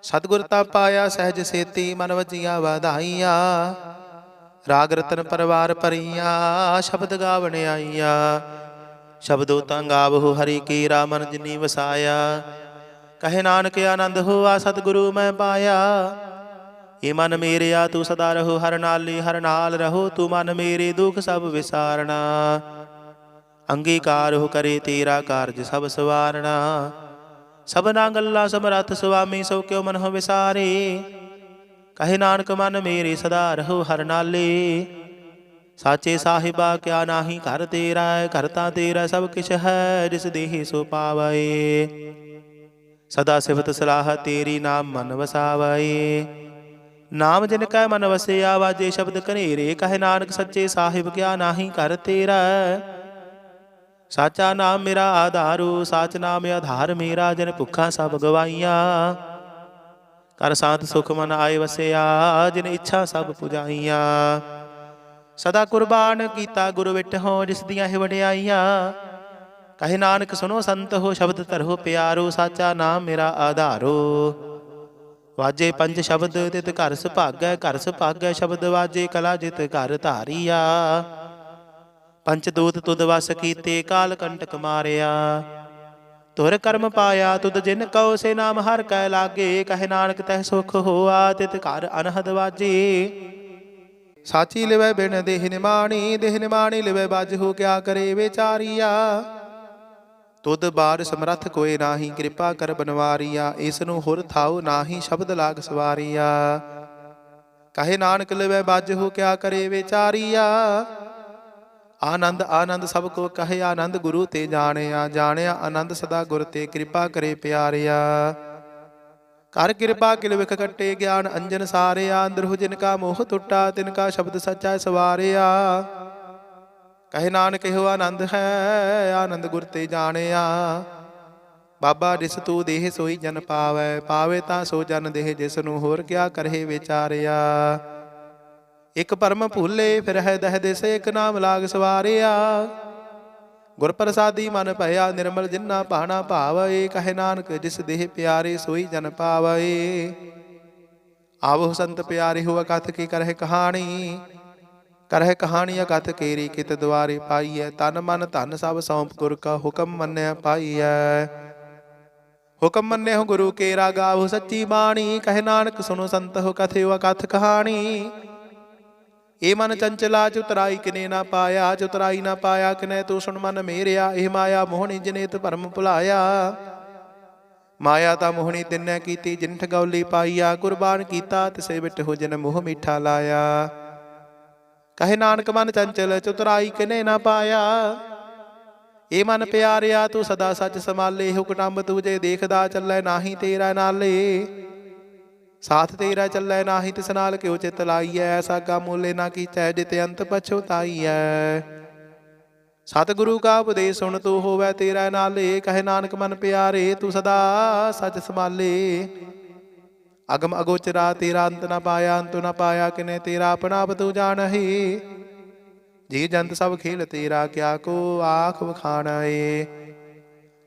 ਸਤਿਗੁਰ ਤਾ ਪਾਇਆ ਸਹਿਜ ਸੇਤੀ, ਮਨ ਵਜੀਆਂ ਵਧਾਈਆਂ। ਰਾਗ ਰਤਨ ਪਰਵਾਰ ਭਰੀਆਂ, ਸ਼ਬਦ ਗਾਵਣ ਆਈਆਂ। ਸ਼ਬਦੋ ਤਾਂ ਗਾਵਹੁ ਹਰਿ ਕੀਰਾ, ਮਨ ਜਿਨੀ ਵਸਾਇਆ। ਕਹੇ ਨਾਨਕ ਆਨੰਦ ਹੋਆ, ਸਤਿਗੁਰੂ ਮੈਂ ਪਾਇਆ। ਇਹ ਮਨ ਮੇਰਿਆ ਤੂੰ ਸਦਾ ਰਹੋ, ਹਰ ਨਾਲੀ ਹਰ ਨਾਲ ਰਹੋ। ਤੂੰ ਮਨ ਮੇਰੇ ਦੁਖ ਸਭ ਵਿਸਾਰਣਾ, ਅੰਗੀਕਾਰ ਹੋ ਕਰੇ ਤੇਰਾ ਕਾਰਜ ਸਭ ਸਵਾਰਣਾ। ਸਭਨਾ ਗੱਲਾਂ ਸਮਰੱਥ ਸੁਆਮੀ, ਸੋ ਕਿਉ ਮਨ ਹੋ ਵਿਸਾਰੇ। ਕਹੇ ਨਾਨਕ ਮਨ ਮੇਰੇ ਸਦਾ ਰਹੋ ਹਰ ਨਾਲੇ। ਸਾਚੇ ਸਾਹਿਬਾ ਕਿਆ ਨਾਹੀ ਘਰ ਤੇਰਾ, ਘਰ ਤਾਂ ਤੇਰਾ ਸਭ ਕਿਛ ਹੈ। ਜਿਸ ਦੇਹੀ ਸੋ ਪਾਵੈ, ਸਦਾ ਸਿਫਤ ਸਲਾਹ ਤੇਰੀ, ਨਾਮ ਮਨ ਵਸਾਵੈ। ਨਾਮ ਜਿਨ ਕੈ ਮਨ ਵਸਿਆ, ਵਾਜੇ ਸ਼ਬਦ ਘਨੇਰੇ। ਕਹੇ ਨਾਨਕ ਸੱਚੇ ਸਾਹਿਬ ਕਿਆ ਨਾਹੀ ਘਰ ਤੇਰਾ। ਸਾਚਾ ਨਾਮ ਮੇਰਾ ਆਧਾਰੂ, ਸਾਚ ਨਾਮ ਆਧਾਰ ਮੇਰਾ। ਜਿਨ ਭੁੱਖਾਂ ਸਭ ਗਵਾਈਆਂ, ਕਰ ਸਾਥ ਸੁਖ ਮਨ ਆਏ ਵਸਿਆ। ਜਿਨ ਇੱਛਾ ਸਭ ਪੁਜਾਈਆਂ, ਸਦਾ ਕੁਰਬਾਨ ਕੀਤਾ ਗੁਰ ਵਿਟਹੁ। ਜਿਸ ਦੀਆਂ ਇਹ ਵਡਿਆਈਆਂ, ਕਹੇ ਨਾਨਕ ਸੁਨੋ ਸੰਤ ਹੋ, ਸ਼ਬਦ ਧਰੋ ਪਿਆਰੋ। ਸਾਚਾ ਨਾਮ ਮੇਰਾ ਆਧਾਰੋ, ਵਾਜੇ ਪੰਜ ਸ਼ਬਦ ਤਿਤ ਘਰ ਸੁਭਾਗੈ। ਘਰ ਸੁਭਾਗੈ ਸ਼ਬਦ ਵਾਜੇ, ਕਲਾ ਜਿਤ ਘਰ ਧਾਰੀਆ। ਪੰਚ ਦੂਤ ਤੁਧ ਵਸ ਕੀਤੇ, ਕਾਲ ਕੰਟਕ ਮਾਰਿਆ। ਤੁਰ ਕਰਮ ਪਾਇਆ ਤੁਧ ਜਿਨ ਕਉ, ਸੇ ਨਾਮ ਹਰ ਕੈ ਲਾਗੇ। ਕਹੇ ਨਾਨਕ ਤਹਿ ਸੁਖ ਹੋਆ, ਤਿਤ ਘਰ ਅਨਹਦ ਵਾਜੇ। ਸਾਚੀ ਲਿਵੈ ਬਿਨ ਦੇਹ ਨਿਮਾਣੀ, ਦੇਹ ਨਿਮਾਣੀ ਲਿਵੈ ਬਾਜਹੁ। ਕਿਆ ਕਰੇ ਵਿਚਾਰੀਆ, ਤੁਧ ਬਾਰ ਸਮਰੱਥ ਕੋਇ ਨਾਹੀ। ਕਿਰਪਾ ਕਰ ਬਨਵਾਰੀਆ, ਇਸ ਨੂੰ ਹੁਰ ਥਾਉ ਨਾਹੀ। ਸ਼ਬਦ ਲਾਗ ਸਵਾਰੀਆ, ਕਹੇ ਨਾਨਕ ਲਿਵੈ ਬਾਜਹੁ। ਕਿਆ ਕਰੇ ਵਿਚਾਰੀਆ, ਆਨੰਦ ਆਨੰਦ ਸਭ ਕੋ ਕਹੇ। ਆਨੰਦ ਗੁਰੂ ਤੇ ਜਾਣਿਆ, ਜਾਣਿਆ ਆਨੰਦ ਸਦਾ ਗੁਰ ਤੇ। ਕਿਰਪਾ ਕਰੇ ਪਿਆਰਿਆ, ਕਰ ਕਿਰਪਾ ਕਿਲ ਵਿਖ ਕੱਟੇ। ਗਿਆਨ ਅੰਜਨ ਸਾਰਿਆ, ਅੰਦਰਹੁ ਜਿਨ ਕਾ ਮੋਹ ਟੁੱਟਾ। ਤਿਨ ਕਾ ਸ਼ਬਦ ਸੱਚਾ ਸਵਾਰਿਆ। ਕਹੇ ਨਾਨਕ ਇਹੋ ਆਨੰਦ ਹੈ, ਆਨੰਦ ਗੁਰ ਤੇ ਜਾਣਿਆ। ਬਾਬਾ ਜਿਸ ਤੂੰ ਦੇਹ ਸੋਈ ਜਨ ਪਾਵੈ, ਪਾਵੇ ਤਾਂ ਸੋ ਜਨ ਦੇਹ। ਜਿਸ ਨੂੰ ਹੋਰ ਕਿਆ ਕਰਹਿ ਵਿਚਾਰਿਆ। ਇਕ ਪਰਮ ਭੂਲੇ ਫਿਰ ਹੈ ਦਹਿ ਦਿਸ, ਇਕ ਨਾਮ ਲਾਗ ਸਵਾਰਿਆ। ਗੁਰ ਪ੍ਰਸਾਦੀ ਮਨ ਭਇਆ ਨਿਰਮਲ, ਜਿਨਾ ਭਾਣਾ ਭਾਵੈ। ਕਹੇ ਨਾਨਕ ਜਿਸ ਦੇਹ ਪਿਆਰੇ, ਸੋਈ ਜਨ ਪਾਵੈ। ਆਵਹੁ ਸੰਤ ਪਿਆਰੇ ਹੋ, ਅਕਥ ਕੀ ਕਰਹਿ ਕਹਾਣੀ। ਕਰਹਿ ਕਹਾਣੀ ਅਕਥ ਕੇਰੀ, ਕਿਤ ਦੁਆਰੇ ਪਾਈਐ। ਤਨ ਮਨ ਧਨ ਸਭ ਸੌਂਪ, ਗੁਰ ਕਾ ਹੁਕਮ ਮੰਨਿਆ ਪਾਈਐ। ਹੁਕਮ ਮੰਨਿਓ ਗੁਰੂ ਕੇਰਾ, ਗਾਵਹੁ ਸੱਚੀ ਬਾਣੀ। ਕਹੇ ਨਾਨਕ ਸੁਨੋ ਸੰਤ ਹੋ, ਕਥਿਓ ਅਕਥ ਕਹਾਣੀ। ਇਹ ਮਨ ਚੰਚਲਾ, ਚੁਤਰਾਈ ਕਿਨੇ ਨਾ ਪਾਇਆ। ਚੁਤਰਾਈ ਨਾ ਪਾਇਆ ਕਿਨੈ, ਤੂੰ ਸੁਣ ਮਨ ਮੇਰਿਆ। ਇਹ ਮਾਇਆ ਮੋਹਣੀ ਜਨੇਤ ਭਰਮ ਭੁਲਾਇਆ। ਮਾਇਆ ਤਾਂ ਮੋਹਣੀ ਤਿਨੈ ਕੀਤੀ, ਜਿਨ ਠਗੌਲੀ ਪਾਈਆ। ਕੁਰਬਾਨ ਕੀਤਾ ਤਿਸੇ ਬਿਟਹੁ, ਜਿਨ ਮੋਹ ਮਿੱਠਾ ਲਾਇਆ। ਕਹੇ ਨਾਨਕ ਮਨ ਚੰਚਲ, ਚੁਤਰਾਈ ਕਿਨੇ ਨਾ ਪਾਇਆ। ਇਹ ਮਨ ਪਿਆਰਿਆ ਤੂੰ ਸਦਾ ਸੱਚ ਸੰਭਾਲੇ। ਇਹੋ ਕੁਟੰਬ ਤੁਝੇ ਦੇਖਦਾ, ਚੱਲੈ ਨਾਹੀ ਤੇਰਾ ਨਾਲੇ। ਸਾਥ ਤੇਰਾ ਚੱਲੈ ਨਾਹੀ, ਤਿਸ ਨਾਲ ਕਿਉ ਚਿਤ ਲਾਈਐ। ਐਸਾ ਕਾ ਮੂਲੇ ਨਾ ਕੀਚੈ, ਜਿਤ ਅੰਤ ਪਛੁਤਾਈਐ। ਸਤਿਗੁਰੂ ਕਾ ਉਪਦੇਸ਼ ਸੁਣ ਤੂੰ ਹੋਵੈ ਤੇਰਾ ਨਾਲੇ। ਕਹੇ ਨਾਨਕ ਮਨ ਪਿਆਰੇ ਤੂੰ ਸਦਾ ਸਚ ਸੰਭਾਲੇ। ਅਗਮ ਅਗੋਚਰਾ ਤੇਰਾ ਅੰਤ ਨ ਪਾਇਆ, ਅੰਤੁ ਨ ਪਾਇਆ ਕਿਨੇ ਤੇਰਾ ਆਪਣਾ ਆਪ ਤੂੰ ਜਾਣਹੀ। ਜੀ ਜੰਤ ਸਭ ਖੇਲ ਤੇਰਾ ਕਿਆ ਕੋ ਆਖ ਵਖਾਣਾਏ।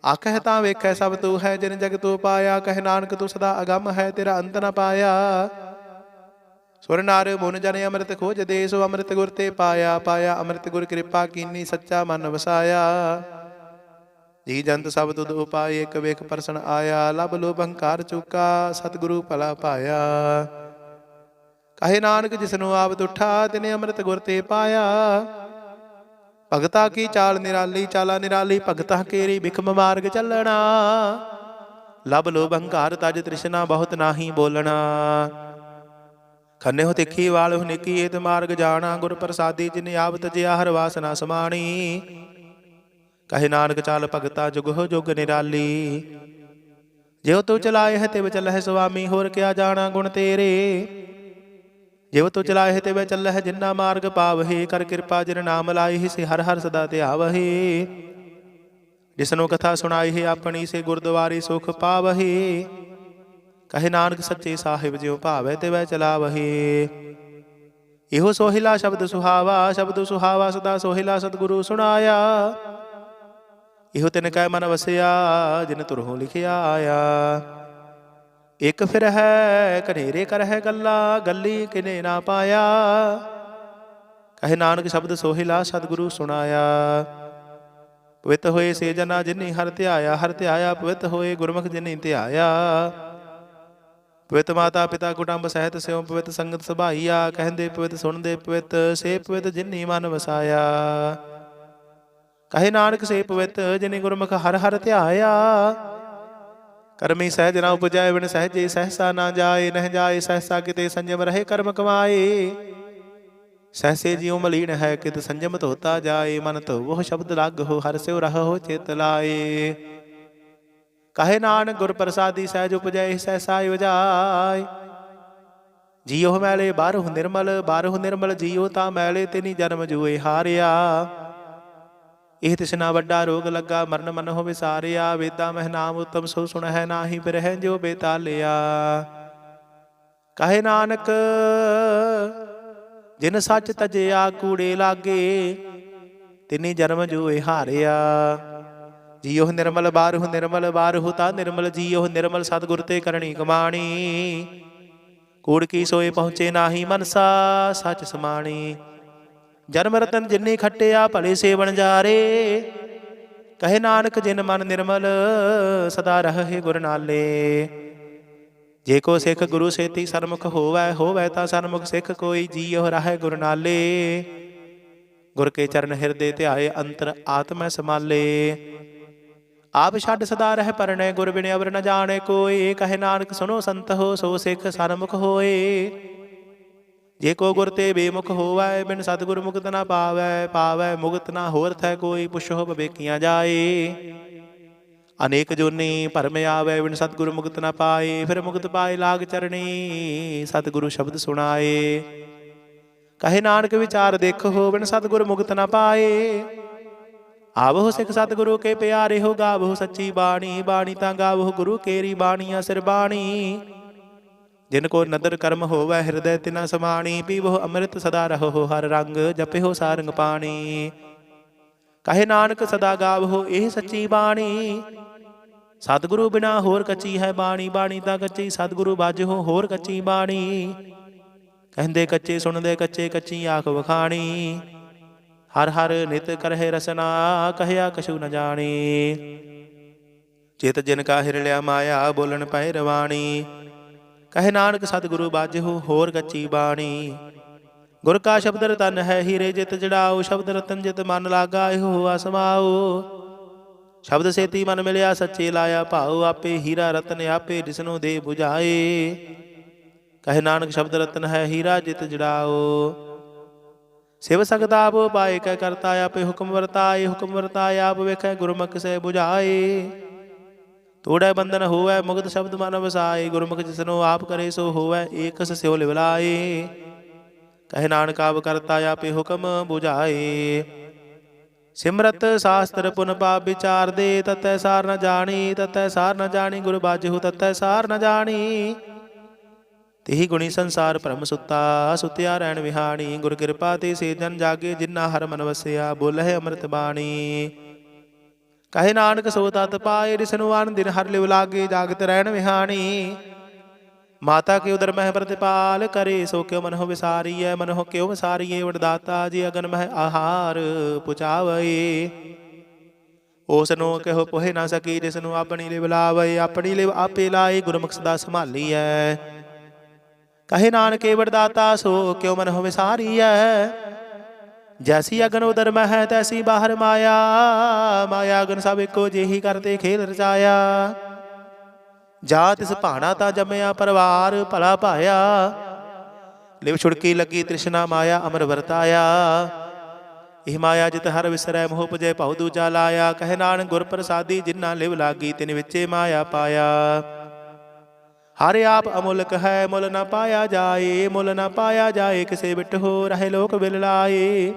ਆਖਹਿ ਤਾਂ ਵੇਖੈ ਸਭ ਤੂੰ ਹੈ ਜਿਨ ਜਗ ਤੂੰ ਪਾਇਆ। ਕਹੇ ਨਾਨਕ ਤੂੰ ਸਦਾ ਅਗੰਮ ਹੈ ਤੇਰਾ ਅੰਤ ਨ ਪਾਇਆ। ਸੁਰ ਨਰ ਮੁਨ ਜਨ ਅੰਮ੍ਰਿਤ ਖੋਜਦੇ ਸੋ ਅੰਮ੍ਰਿਤ ਗੁਰ ਤੇ ਪਾਇਆ। ਪਾਇਆ ਅੰਮ੍ਰਿਤ ਗੁਰ ਕਿਰਪਾ ਕੀਨੀ ਸੱਚਾ ਮਨ ਵਸਾਇਆ। ਜੀ ਜੰਤ ਸਭ ਤੁਧ ਉਪਾਏ ਇਕ ਵੇਖ ਪਰਸਨ ਆਇਆ। ਲਬ ਲੋਭ ਹੰਕਾਰ ਚੁਕਾ ਸਤਿਗੁਰੂ ਭਲਾ ਪਾਇਆ। ਕਹੇ ਨਾਨਕ ਜਿਸਨੂੰ ਆਪ ਤੁਠਾ ਤਿਨੇ ਅੰਮ੍ਰਿਤ ਗੁਰ ਤੇ ਪਾਇਆ। ਭਗਤਾ ਕੀ ਚਾਲ ਨਿਰਾਲੀ ਚਾਲਾ ਨਿਰਾਲੀ ਭਗਤਾ ਕੇਰੀ ਬਿਖਮ ਮਾਰਗ ਚੱਲਣਾ। ਲਬ ਲੋਭ ਹੰਕਾਰ ਤਜ ਤ੍ਰਿਸ਼ਨਾ ਬਹੁਤ ਨਾਹੀ ਬੋਲਣਾ। ਖੰਨੇ ਹੋ ਤਿੱਖੀ ਵਾਲ ਹੋ ਨਿੱਕੀ ਏਤ ਮਾਰਗ ਜਾਣਾ। ਗੁਰ ਪ੍ਰਸਾਦੀ ਜਿਨ ਆਪ ਤਜਿਆ ਹਰ ਵਾਸਨਾ ਸਮਾਣੀ। ਕਹੇ ਨਾਨਕ ਚਾਲ ਭਗਤਾ ਜੁਗ ਹੋ ਜੁਗ ਨਿਰਾਲੀ। ਜਿਉ ਤੂੰ ਚਲਾਏ ਹੈ ਤਿਵ ਚੱਲਹਿ ਸੁਆਮੀ ਹੋਰ ਕਿਆ ਜਾਣਾ ਗੁਣ ਤੇਰੇ। ਜਿਵ ਤੂੰ ਚਲਾਏ ਹੈ ਤਿਵ ਚੱਲਹਿ ਜਿੰਨਾ ਮਾਰਗ ਪਾਵਹਿ। ਕਰ ਕਿਰਪਾ ਜਿਨ ਨਾਮ ਲਾਈ ਸੇ ਹਰ ਹਰ ਸਦਾ ਧਿਆਵਹਿ। ਜਿਸਨੂੰ ਕਥਾ ਸੁਣਾਈ ਹੈ ਆਪਣੀ ਸੇ ਗੁਰਦੁਆਰੇ ਸੁਖ ਪਾਵਹਿ। ਕਹੇ ਨਾਨਕ ਸੱਚੇ ਸਾਹਿਬ ਜਿਉ ਭਾਵੈ ਤਿਵੈ ਚਲਾਵਹਿ। ਇਹੋ ਸੋਹਿਲਾ ਸ਼ਬਦ ਸੁਹਾਵਾ ਸ਼ਬਦ ਸੁਹਾਵਾ ਸਦਾ ਸੋਹਿਲਾ ਸਤਿਗੁਰੂ ਸੁਣਾਇਆ। ਇਹੋ ਤਿਨ ਕੈ ਮਨ ਵਸਿਆ ਜਿਨ ਤੁਰਹੋਂ ਲਿਖਿਆ ਆਇਆ। ਇੱਕ ਫਿਰ ਹੈ ਘਨੇਰੇ ਕਰ ਹੈ ਗੱਲਾ ਗੱਲੀ ਕਿਨੇ ਨਾ ਪਾਇਆ। ਕਹੇ ਨਾਨਕ ਸ਼ਬਦ ਸੋਹਿਲਾ ਸਤਿਗੁਰੂ ਸੁਣਾਇਆ। ਪਵਿੱਤ ਹੋਏ ਸੇ ਜਨਾ ਜਿਨੀ ਹਰ ਧਿਆਇਆ। ਹਰ ਧਿਆਇਆ ਪਵਿੱਤ ਹੋਏ ਗੁਰਮੁਖ ਜਿਨੀ ਧਿਆਇਆ। ਪਵਿੱਤ ਮਾਤਾ ਪਿਤਾ ਕੁਟੰਬ ਸਹਿਤ ਸਿਉ ਪਵਿੱਤ ਸੰਗਤ ਸਭਾਈਆ। ਕਹਿੰਦੇ ਪਵਿੱਤ ਸੁਣਦੇ ਪਵਿੱਤ ਸੇ ਪਵਿੱਤ ਜਿਨੀ ਮਨ ਵਸਾਇਆ। ਕਹੇ ਨਾਨਕ ਸੇ ਪਵਿੱਤ ਜਿਨੀ ਗੁਰਮੁਖ ਹਰ ਹਰ ਧਿਆਇਆ। ਕਰਮੀ ਸਹਿਜ ਨਾ ਉਪਜਾਏ ਬਿਨ ਸਹਿਜੇ ਸਹਿਸਾ ਨਾ ਜਾਏ। ਨਹਿ ਜਾਏ ਸਹਿਸਾ ਕਿਤੇ ਸੰਜਮ ਰਹੇ ਕਰਮ ਕਮਾਏ। ਸਹਿਸੇ ਜਿਉ ਮਲੀਨ ਹੈ ਕਿਤ ਸੰਜਮ ਧੋਤਾ ਜਾਏ। ਮਨ ਧੋਵੋ ਸ਼ਬਦ ਲੱਗ ਹੋ ਹਰ ਸਿਉ ਰਹੋ ਚਿਤ ਲਾਏ। ਕਹੇ ਨਾਨਕ ਗੁਰ ਪ੍ਰਸਾਦੀ ਸਹਿਜ ਉਪਜੈ ਸਹਿਸਾ ਉਜਾਏ। ਜੀਉ ਮੈਲੇ ਬਾਹਰੁ ਨਿਰਮਲ ਬਾਹਰੁ ਨਿਰਮਲ ਜੀਉ ਤਾਂ ਮੈਲੇ ਤਿਨੀ ਜਨਮ ਜੂਏ ਹਾਰਿਆ। ਇਹ ਤਿਸਨਾ ਵੱਡਾ ਰੋਗ ਲੱਗਾ ਮਰਨ ਮਨ ਹੋ ਵਿਸਾਰਿਆ। ਵੇਦਾਂ ਮਹਿ ਨਾਮ ਉਤਮ ਸੋ ਸੁਣਹਿ ਨਾਹੀ ਬਿਰਹਿ ਜੋ ਬੇਤਾਲਿਆ। ਕਹੇ ਨਾਨਕ ਜਿਨ ਸੱਚ ਤਜਿਆ ਕੂੜੇ ਲਾਗੇ ਤਿਨੀ ਜਨਮ ਜੂਏ ਹਾਰਿਆ। ਜੀਉ ਨਿਰਮਲ ਬਾਰਹੁ ਤਾਂ ਨਿਰਮਲ ਜੀਉ ਨਿਰਮਲ ਸਤਿਗੁਰ ਤੇ ਕਰਨੀ ਕਮਾਣੀ। ਕੂੜ ਕੀ ਸੋਏ ਪਹੁੰਚੇ ਨਾਹੀ ਮਨਸਾ ਸੱਚ ਸਮਾਣੀ। ਜਨਮ ਰਤਨ ਜਿਨੀ ਖੱਟਿਆ ਭਲੇ ਸੇਵਨ ਜਾਰੇ। ਕਹੇ ਨਾਨਕ ਜਿਨ ਮਨ ਨਿਰਮਲ ਸਦਾ ਰਹੇ ਗੁਰ ਨਾਲੇ। ਜੇ ਕੋ ਸਿੱਖ ਗੁਰੂ ਸੇਤੀ ਸਰਮੁਖ ਹੋਵੈ ਹੋਵੈ ਤਾਂ ਸਰਮੁਖ ਸਿੱਖ ਕੋਈ। ਜੀਉ ਰਹੈ ਗੁਰ ਨਾਲੇ ਗੁਰ ਕੇ ਚਰਨ ਹਿਰਦੇ ਧਿਆਏ ਅੰਤਰ ਆਤਮੈ ਸਮਾਲੇ। ਆਪ ਛੱਡ ਸਦਾ ਰਹਿ ਪਰਣੈ ਗੁਰ ਬਿਨ ਅਵਰ ਨ ਜਾਣੈ ਕੋਈ। ਕਹੇ ਨਾਨਕ ਸੁਨੋ ਸੰਤ ਹੋ ਸੋ ਸਿੱਖ ਸਰਮੁਖ ਹੋਏ। ਜੇ ਕੋ ਗੁਰ ਤੇ ਬੇਮੁਖ ਹੋਵੈ ਬਿਨ ਸਤਿਗੁਰ ਮੁਕਤ ਨਾ ਪਾਵੈ। ਪਾਵੈ ਮੁਕਤ ਨਾ ਹੋਰ ਥੈ ਕੋਈ ਪੁੱਛੋ ਬਵੇਕੀਆਂ ਜਾਏ। ਅਨੇਕ ਜੋਨੀ ਭਰਮ ਆਵੈ ਬਿਨ ਸਤਿਗੁਰ ਮੁਕਤ ਨਾ ਪਾਏ। ਫਿਰ ਮੁਕਤ ਪਾਏ ਲਾਗ ਚਰਣੀ ਸਤਿਗੁਰੂ ਸ਼ਬਦ ਸੁਣਾਏ। ਕਹੇ ਨਾਨਕ ਵਿਚਾਰ ਦੇਖੋ ਬਿਨ ਸਤਿਗੁਰ ਮੁਕਤ ਨਾ ਪਾਏ। ਆਵਹੁ ਸਿੱਖ ਸਤਿਗੁਰੂ ਕੇ ਪਿਆਰੇ ਹੋ ਗਾਵਹੁ ਸੱਚੀ ਬਾਣੀ। ਬਾਣੀ ਤਾਂ ਗਾਵਹੁ ਗੁਰੂ ਕੇਰੀ ਬਾਣੀਆ ਸਿਰ ਬਾਣੀ। ਜਿਨ ਕੋ ਨਦਰ ਕਰਮ ਹੋਵੈ ਹਿਰਦੈ ਤਿਨਾ ਸਮਾਣੀ। ਪੀਵਹੁ ਅੰਮ੍ਰਿਤ ਸਦਾ ਰਹੋ ਹਰ ਰੰਗ ਜਪਿਓ ਸਾਰੰਗ ਪਾਣੀ। ਕਹੇ ਨਾਨਕ ਸਦਾ ਗਾਵਹੁ ਇਹ ਸੱਚੀ ਬਾਣੀ। ਸਤਿਗੁਰੂ ਬਿਨਾ ਹੋਰ ਕੱਚੀ ਹੈ ਬਾਣੀ। ਬਾਣੀ ਤਾਂ ਕੱਚੀ ਸਤਿਗੁਰੂ ਬਾਝਹੁ ਹੋਰ ਕੱਚੀ ਬਾਣੀ। ਕਹਿੰਦੇ ਕੱਚੇ ਸੁਣਦੇ ਕੱਚੇ ਕੱਚੀ ਆਖ ਵਖਾਣੀ। ਹਰ ਹਰ ਨਿਤ ਕਰਹਿ ਰਸਨਾ ਕਹਿਆ ਕਛੂ ਨ ਜਾਣੀ। ਚਿਤ ਜਿਨ ਕਾ ਹਿਰਲਿਆ ਮਾਇਆ ਬੋਲਣ ਪਏ ਰਵਾਣੀ। ਕਹੇ ਨਾਨਕ ਸਤਿਗੁਰੂ ਬਾਝਹੁ ਹੋਰ ਕੱਚੀ ਬਾਣੀ। ਗੁਰ ਕਾ ਸ਼ਬਦ ਰਤਨ ਹੈ ਹੀਰੇ ਜਿਤ ਜੜਾਓ। ਸ਼ਬਦ ਰਤਨ ਜਿਤ ਮਨ ਲਾਗਾ ਇਹੋ ਹੋਆ ਸਮਾਓ। ਸ਼ਬਦ ਸੇਤੀ ਮਨ ਮਿਲਿਆ ਸੱਚੇ ਲਾਇਆ ਭਾਉ। ਆਪੇ ਹੀਰਾ ਰਤਨ ਆਪੇ ਜਿਸਨੂੰ ਦੇ 부ਝਾਏ। ਕਹੇ ਨਾਨਕ ਸ਼ਬਦ ਰਤਨ ਹੈ ਹੀਰਾ ਜਿਤ ਜੜਾਓ। ਸਿਵ ਸਕਤ ਆਪ ਉਪਾਏ ਕੈ ਕਰਤਾ ਆਪੇ ਹੁਕਮ ਵਰਤਾਏ। ਹੁਕਮ ਵਰਤਾਏ ਆਪ ਵੇਖੈ ਗੁਰਮੁਖ ਸੇ 부ਝਾਏ। ਤੋੜੈ ਬੰਧਨ ਹੋਵੈ ਮੁਕਤ ਸ਼ਬਦ ਮਨ ਵਸਾਏ। ਗੁਰਮੁਖ ਜਿਸਨੂੰ ਆਪ ਕਰੇ ਸੋ ਹੋਵੈ ਏਕਸ ਸਿਉ ਲਿਵਲਾਏ। ਕਹੇ ਨਾਨਕ ਆਪ ਕਰਤਾ ਆਪੇ ਹੁਕਮ 부ਝਾਏ। ਸਿਮਰਤ ਸ਼ਾਸਤਰ ਪੁਨ ਪਾਪ ਵਿਚਾਰ ਦੇ, ਤਤੈ ਸਾਰ ਨ ਜਾਣੀ, ਤਤੈ ਸਾਰ ਨ ਜਾਣੀ। ਗੁਰ ਬਾਝਹੁ ਤਤੈ ਸਾਰ ਨ ਜਾਣੀ। ਤਿਹੀ ਗੁਣੀ ਸੰਸਾਰ ਭਰਮ ਸੁੱਤਾ, ਸੁਤਿਆ ਰਹਿਣ ਵਿਹਾਣੀ। ਗੁਰ ਕਿਰਪਾ ਤੇ ਸੇ ਜਨ ਜਾਗੇ, ਜਿਨ੍ਹਾਂ ਹਰ ਮਨ ਵਸਿਆ। ਬੋਲਹਿ ਅੰਮ੍ਰਿਤ ਬਾਣੀ। ਕਹੇ ਨਾਨਕ ਸੋ ਤਤ ਪਾਏ, ਰਿਸਨੁ ਆਨ ਦਿਨ ਹਰ ਲਿਵ ਲਾਗੇ। ਜਾਗਤ ਰਹਿਣ ਵਿਹਾਣੀ। ਮਾਤਾ ਕੇ ਉਦਰ ਮਹਿ ਪ੍ਰਤਿਪਾਲ ਕਰੇ, ਸੋ ਕਿਉ ਮਨਹੁ ਵਿਸਾਰੀਐ। ਮਨਹੁ ਕਿਉ ਵਿਸਾਰੀਏ, ਵਡਦਾਤਾ ਜੀ ਅਗਨ ਮਹਿ ਆਹਾਰ ਪੁਚਾਵਏ। ਉਸ ਨੂੰ ਕਿਹੋ ਪੋਹਿ ਨਾ ਸਕੀ, ਜਿਸ ਨੂੰ ਆਪਣੀ ਲਿਵ ਲਾਵੈ। ਆਪਣੀ ਲਿਵ ਆਪੇ ਲਾਏ, ਗੁਰਮੁਖ ਸਦਾ ਸੰਭਾਲੀਐ। ਕਹੇ ਨਾਨਕੇ ਵਡਦਾਤਾ, ਸੋ ਕਿਉ ਮਨਹੁ ਵਿਸਾਰੀਐ। ਜੈਸੀ ਅਗਨ ਉਦਰ ਮਹਿ, ਤੈਸੀ ਬਾਹਰ ਮਾਇਆ। ਮਾਇਆ ਅਗਨ ਸਭ ਇੱਕੋ ਜਿਹੀ, ਕਰਤੇ ਖੇਲ ਰਚਾਇਆ। ਜਾ ਤਿਸ ਭਾਣਾ ਤਾਂ ਜੰਮਿਆ, ਪਰਿਵਾਰ ਭਲਾ ਭਾਇਆ। ਲਿਵ ਛੁੜਕੀ ਲੱਗੀ ਤ੍ਰਿਸ਼ਨਾ, ਮਾਇਆ ਅਮਰ ਵਰਤਾਇਆ। ਇਹ ਮਾਇਆ ਜਿਤ ਹਰ ਵਿਸਰੈ, ਮੋਹ ਪੁਜੈ ਭਉ ਦੂਜਾ ਲਾਇਆ। ਕਹੇ ਨਾਨਕ ਗੁਰ ਪ੍ਰਸਾਦੀ, ਜਿਨ੍ਹਾਂ ਲਿਵ ਲਾਗੀ, ਤਿਨ ਵਿੱਚੇ ਮਾਇਆ ਪਾਇਆ। ਹਰ ਆਪ ਅਮੁਲਕ ਹੈ, ਮੁੱਲ ਨਾ ਪਾਇਆ ਜਾਏ। ਮੁੱਲ ਨਾ ਪਾਇਆ ਜਾਏ, ਕਿਸੇ ਬਿਟ ਹੋ ਰਹੇ ਲੋਕ ਬਿਲ ਲਾਏ।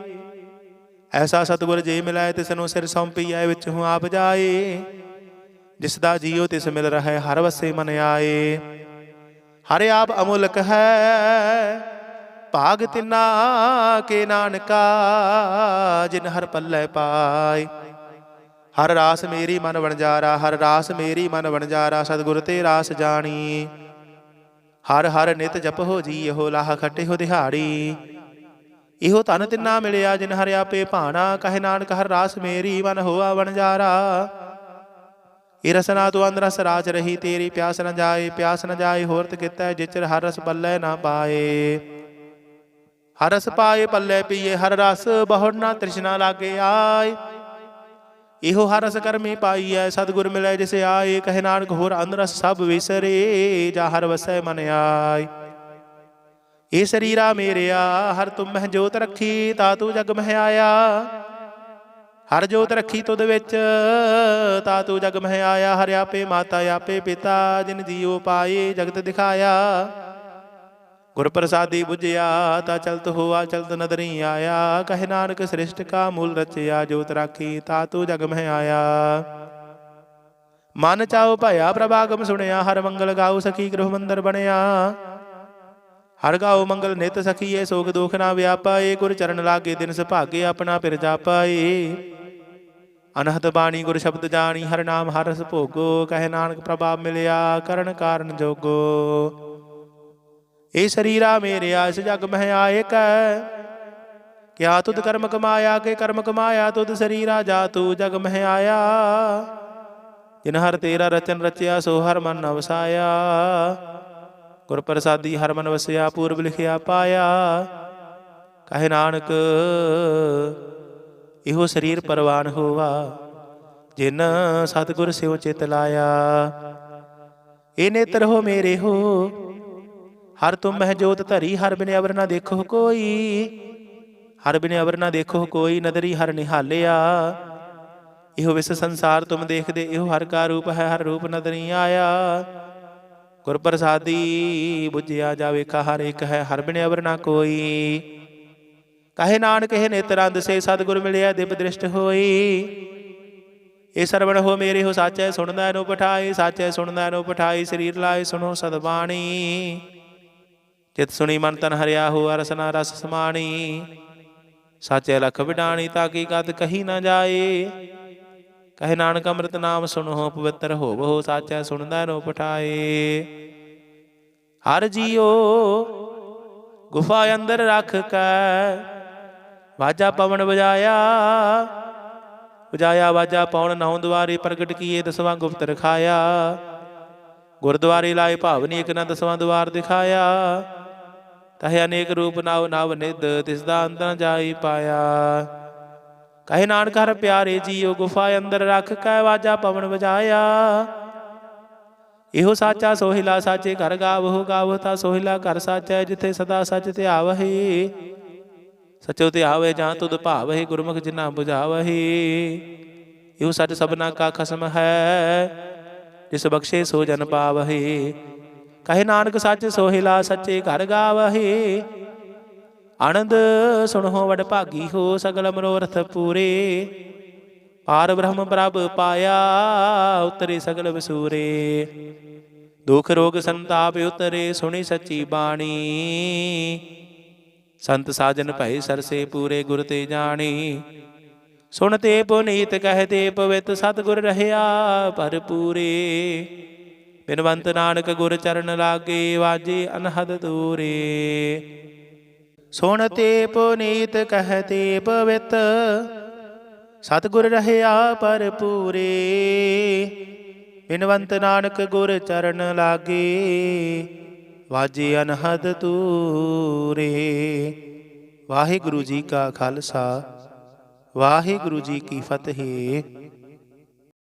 ਐਸਾ ਸਤਿਗੁਰ ਜੇ ਮਿਲੈ, ਤਿਸ ਨੂੰ ਸਿਰ ਸੌਂਪੀਐ। ਵਿੱਚ ਹੂੰ ਆਪ ਜਾਏ, ਜਿਸ ਦਾ ਜੀਉ ਤਿਸ ਮਿਲ ਰਹਿ, ਹਰ ਵਸੇ ਮਨ ਆਏ। ਹਰ ਆਪ ਅਮੁਲਕ ਹੈ, ਭਾਗ ਤਿਨਾ ਕੇ ਨਾਨਕਾ। ਜਿਨ ਹਰ ਪੱਲੇ ਪਾਏ, ਹਰ ਰਾਸ ਮੇਰੀ ਮਨ ਵਣਜਾਰਾ। ਹਰ ਰਾਸ ਮੇਰੀ ਮਨ ਵਣਜਾਰਾ, ਸਤਿਗੁਰ ਤੇ ਰਾਸ ਜਾਣੀ। ਹਰ ਹਰ ਨਿਤ ਜਪਹੁ ਜੀ, ਇਹੋ ਲਾਹ ਖਟਿਹੁ ਦਿਹਾੜੀ। ਇਹੋ ਧਨ ਤਿਨਾ ਮਿਲਿਆ, ਜਿਨ ਹਰ ਆਪੇ ਭਾਣਾ। ਕਹੇ ਨਾਨਕ ਹਰ ਰਾਸ ਮੇਰੀ ਮਨ ਹੋਆ ਵਣਜਾਰਾ। ਇਹ ਰਸਨਾ ਤੂੰ ਅੰਧ ਰਸ ਰਾਜ ਰਹੀ, ਤੇਰੀ ਪਿਆਸ ਨ ਜਾਏ। ਪਿਆਸ ਨ ਜਾਏ ਹੋਰਤ ਕੀਤਾ, ਜਿਚਰ ਹਰ ਰਸ ਪੱਲੇ ਨਾ ਪਾਏ। ਹਰ ਰਸ ਪਾਏ ਪੱਲੇ ਪੀਏ, ਹਰ ਰਸ ਬਹੁੜ ਨਾ ਤ੍ਰਿਸ਼ਨਾ ਲਾਗੇ ਆਏ। ਇਹੋ ਹਰ ਰਸ ਕਰਮੀ ਪਾਈਐ, ਸਤਿਗੁਰ ਮਿਲੈ ਜਿਸ ਆਏ। ਕਹੇ ਨਾਨਕ ਹੋਰ ਅੰਧ ਰਸ ਸਭ ਵਿਸਰੇ, ਜਾ ਹਰ ਵਸੈ ਮਨ ਆਏ। ਇਹ ਸਰੀਰਾ ਮੇਰਿਆ, ਹਰ ਤੁਮ ਮਹਿ ਜੋਤ ਰੱਖੀ। ਤਾ ਤੂੰ ਜਗ ਮਹਿ ਆਇਆ। ਹਰ ਜੋਤ ਰੱਖੀ ਤੁਧ ਵਿੱਚ, ਤਾ ਤੂੰ ਜਗ ਮਹਿ ਆਇਆ। ਹਰ ਆਪੇ ਮਾਤਾ ਆਪੇ ਪਿਤਾ, ਜਿਨ ਜੀਉ ਪਾਏ ਜਗਤ ਦਿਖਾਇਆ। ਗੁਰ ਪ੍ਰਸਾਦੀ ਬੁਝਿਆ, ਤਾ ਚਲਤ ਹੋਆ ਚਲਤ ਨਦਰੀ ਆਇਆ। ਕਹੇ ਨਾਨਕ ਸ੍ਰਿਸ਼ਟ ਕਾ ਮੂਲ ਰਚਿਆ, ਜੋਤ ਰਾਖੀ ਤਾ ਤੂੰ ਜਗ ਮਹਿ ਆਇਆ। ਮਨ ਚਾਉ ਭਇਆ ਪ੍ਰਭਾਗਮ ਸੁਣਿਆ, ਹਰ ਮੰਗਲ ਗਾਉ ਸਖੀ ਗ੍ਰਹ ਮੰਦਰ ਬਣਿਆ। ਹਰ ਗਾਉ ਮੰਗਲ ਨਿਤ ਸਖੀਏ, ਸੋਗ ਦੁਖ ਨਾ ਵਿਆਪਾਏ। ਗੁਰ ਚਰਨ ਲਾਗੇ ਦਿਨ ਸੁਭਾਗੇ, ਆਪਣਾ ਪਿਰ ਜਾਪਾਏ। ਅਨਹਦ ਬਾਣੀ ਗੁਰ ਸ਼ਬਦ ਜਾਣੀ, ਹਰ ਨਾਮ ਹਰ ਰਸ ਭੋਗੋ। ਕਹੇ ਨਾਨਕ ਪ੍ਰਭਾਵ ਮਿਲਿਆ, ਕਰਨ ਕਾਰਨ ਜੋਗੋ। ਇਹ ਸਰੀਰਾ ਮੇਰਿਆ, ਇਸ ਜਗ ਮਹਿ ਆਏ ਕੈ। ਕਿਆ ਤੁਧ ਕਰਮ ਕਮਾਇਆ, ਕੇ ਕਰਮ ਕਮਾਇਆ ਤੁਧ ਸਰੀਰਾ। ਜਾ ਤੂੰ ਜਗ ਮਹਿ ਆਇਆ, ਜਿਨ ਹਰ ਤੇਰਾ ਰਚਨ ਰਚਿਆ, ਸੋ ਹਰ ਮਨ ਨ ਵਸਾਇਆ। ਗੁਰ ਪ੍ਰਸਾਦੀ ਹਰ ਮਨ ਵਸਿਆ, ਪੂਰਬ ਲਿਖਿਆ ਪਾਇਆ। ਕਹੇ ਨਾਨਕ ਇਹੋ ਸਰੀਰ ਪਰਵਾਨ ਹੋਵਾ, ਜਿਨ ਸਤਿਗੁਰ ਸਿਉ ਚਿਤ ਲਾਇਆ। ਇਹ ਨੇਤਰ ਹੋ ਮੇਰੇ ਹੋ, ਹਰ ਤੁਮ ਮਹਿ ਜੋਤ ਧਰੀ। ਹਰ ਬਿਨ ਅਵਰ ਨਾ ਦੇਖੋ ਕੋਈ, ਹਰ ਬਿਨ ਅਵਰ ਨਾ ਦੇਖੋ ਕੋਈ। ਨਦਰੀ ਹਰ ਨਿਹਾਲਿਆ, ਇਹੋ ਵਿਸ ਸੰਸਾਰ ਤੁਮ ਦੇਖਦੇ। ਇਹੋ ਹਰ ਕਾ ਰੂਪ ਹੈ, ਹਰ ਰੂਪ ਨਦਰੀ ਆਇਆ। ਗੁਰ ਪ੍ਰਸਾਦੀ ਬੁਝਿਆ ਜਾਵੇ, ਕਾ ਹਰ ਇੱਕ ਹੈ, ਹਰ ਬਿਨ ਅਵਰ ਨਾ ਕੋਈ। ਕਹੇ ਨਾਨਕ ਇਹ ਨੇਤਰੰਦ ਸੇ, ਸਤਿਗੁਰ ਮਿਲਿਆ ਦਿਵ ਦ੍ਰਿਸ਼ਟ ਹੋਈ। ਇਹ ਸਰਵਣ ਹੋ ਮੇਰੇ ਹੋ, ਸਾਚੈ ਸੁਣਦਾ ਨੂੰ ਪਠਾਈ। ਸਾਚੈ ਸੁਣਦਾ ਨੂੰ ਪਠਾਈ, ਸਰੀਰ ਲਾਏ ਸੁਣੋ ਸਦਬਾਣੀ। ਚਿਤ ਸੁਣੀ ਮਨ ਤਨ ਹਰਿਆ ਹੋਆ, ਰਸਨਾ ਰਸ ਸਮਾਣੀ। ਸਾਚੈ ਲਖ ਵਿਡਾਣੀ, ਤਾਂ ਕੀ ਕਦ ਕਹੀ ਨਾ ਜਾਏ। ਕਹੇ ਨਾਨਕ ਅੰਮ੍ਰਿਤ ਨਾਮ ਸੁਣੋ, ਪਵਿੱਤਰ ਹੋਵੋ। ਸਾਚੈ ਸੁਣਦਾ ਨੂੰ ਪਠਾਏ। ਹਰ ਜੀਓ ਗੁਫਾ ਅੰਦਰ ਰੱਖ ਕੈ, ਵਾਜਾ ਪਵਨ ਵਜਾਇਆ। ਵਜਾਇਆ ਵਾਜਾ ਪੌਣ, ਨੌ ਦੁਆਰੇ ਪ੍ਰਗਟ ਕੀਏ, ਦਸਵਾਂ ਗੁਪਤ ਰਖਾਇਆ। ਗੁਰਦੁਆਰੇ ਲਾਏ ਭਾਵਨੀ, ਇੱਕ ਨਾ ਦਸਵਾਂ ਦੁਆਰ ਦਿਖਾਇਆ। ਤਹੇ ਅਨੇਕ ਰੂਪ ਨਵ ਨਵ ਨਿਧ, ਤਿਸ ਦਾ ਅੰਤ ਨ ਜਾਈ ਪਾਇਆ। ਕਹੇ ਨਾਨਕ ਹਰ ਪਿਆਰੇ ਜੀਓ, ਗੁਫਾ ਅੰਦਰ ਰੱਖ ਕੈ, ਵਾਜਾ ਪਵਨ ਵਜਾਇਆ। ਇਹੋ ਸਾਚਾ ਸੋਹਿਲਾ, ਸਾਚੇ ਘਰ ਗਾਵਹੁ। ਗਾਵਹੁ ਤਾ ਸੋਹਿਲਾ ਘਰ ਸਾਚੈ, ਜਿਥੇ ਸਦਾ ਸਚ ਧਿਆਵਹਿ। ਸਚੋ ਧਿਆਵੇ ਜਾਂ ਤੁਧ ਭਾਵਹਿ, ਗੁਰਮੁਖ ਜਿਨਾ ਬੁਝਾਵਹਿ। ਇਹੋ ਸਚ ਸਭਨਾ ਕਾ ਖਸਮ ਹੈ, ਜਿਸ ਬਖਸ਼ੇ ਸੋ ਜਨ ਪਾਵਹਿ। ਕਹੇ ਨਾਨਕ ਸੱਚ ਸੋਹਿਲਾ, ਸੱਚੇ ਘਰ ਗਾਵਹਿ। ਆਨੰਦ ਸੁਣੋ ਵਡ ਭਾਗੀ ਹੋ, ਸਗਲ ਮਨੋਰਥ ਪੂਰੇ। ਪਾਰ ਬ੍ਰਹਮ ਪ੍ਰਭ ਪਾਇਆ, ਉਤਰੇ ਸਗਲ ਵਸੂਰੇ। ਦੁਖ ਰੋਗ ਸੰਤਾਪ ਉਤਰੇ, ਸੁਣੀ ਸੱਚੀ ਬਾਣੀ। ਸੰਤ ਸਾਜਨ ਭਏ ਸਰਸੇ ਪੂਰੇ, ਗੁਰ ਤੇ ਜਾਣੀ। ਸੁਣਤੇ ਪੁਨੀਤ ਕਹਤੇ ਪਵਿੱਤ, ਸਤਿਗੁਰ ਰਹਿਆ ਭਰਪੂਰੇ। ਬਿਨਵੰਤ ਨਾਨਕ ਗੁਰ ਚਰਨ ਲਾਗੇ, ਵਾਜੇ ਅਨਹਦ ਦੂਰੇ। ਸੁਣਤੇ ਪੁਨੀਤ ਕਹਤੇ ਪਵਿੱਤ, ਸਤਿਗੁਰ ਰਹਿਆ ਭਰਪੂਰੇ। ਬਿਨਵੰਤ ਨਾਨਕ ਗੁਰ ਚਰਨ ਲਾਗੇ, ਵਾਜੇ ਅਨਹਦ ਤੂਰੇ। ਵਾਹਿਗੁਰੂ ਜੀ ਕਾ ਖਾਲਸਾ, ਵਾਹਿਗੁਰੂ ਜੀ ਕੀ ਫਤਿਹ।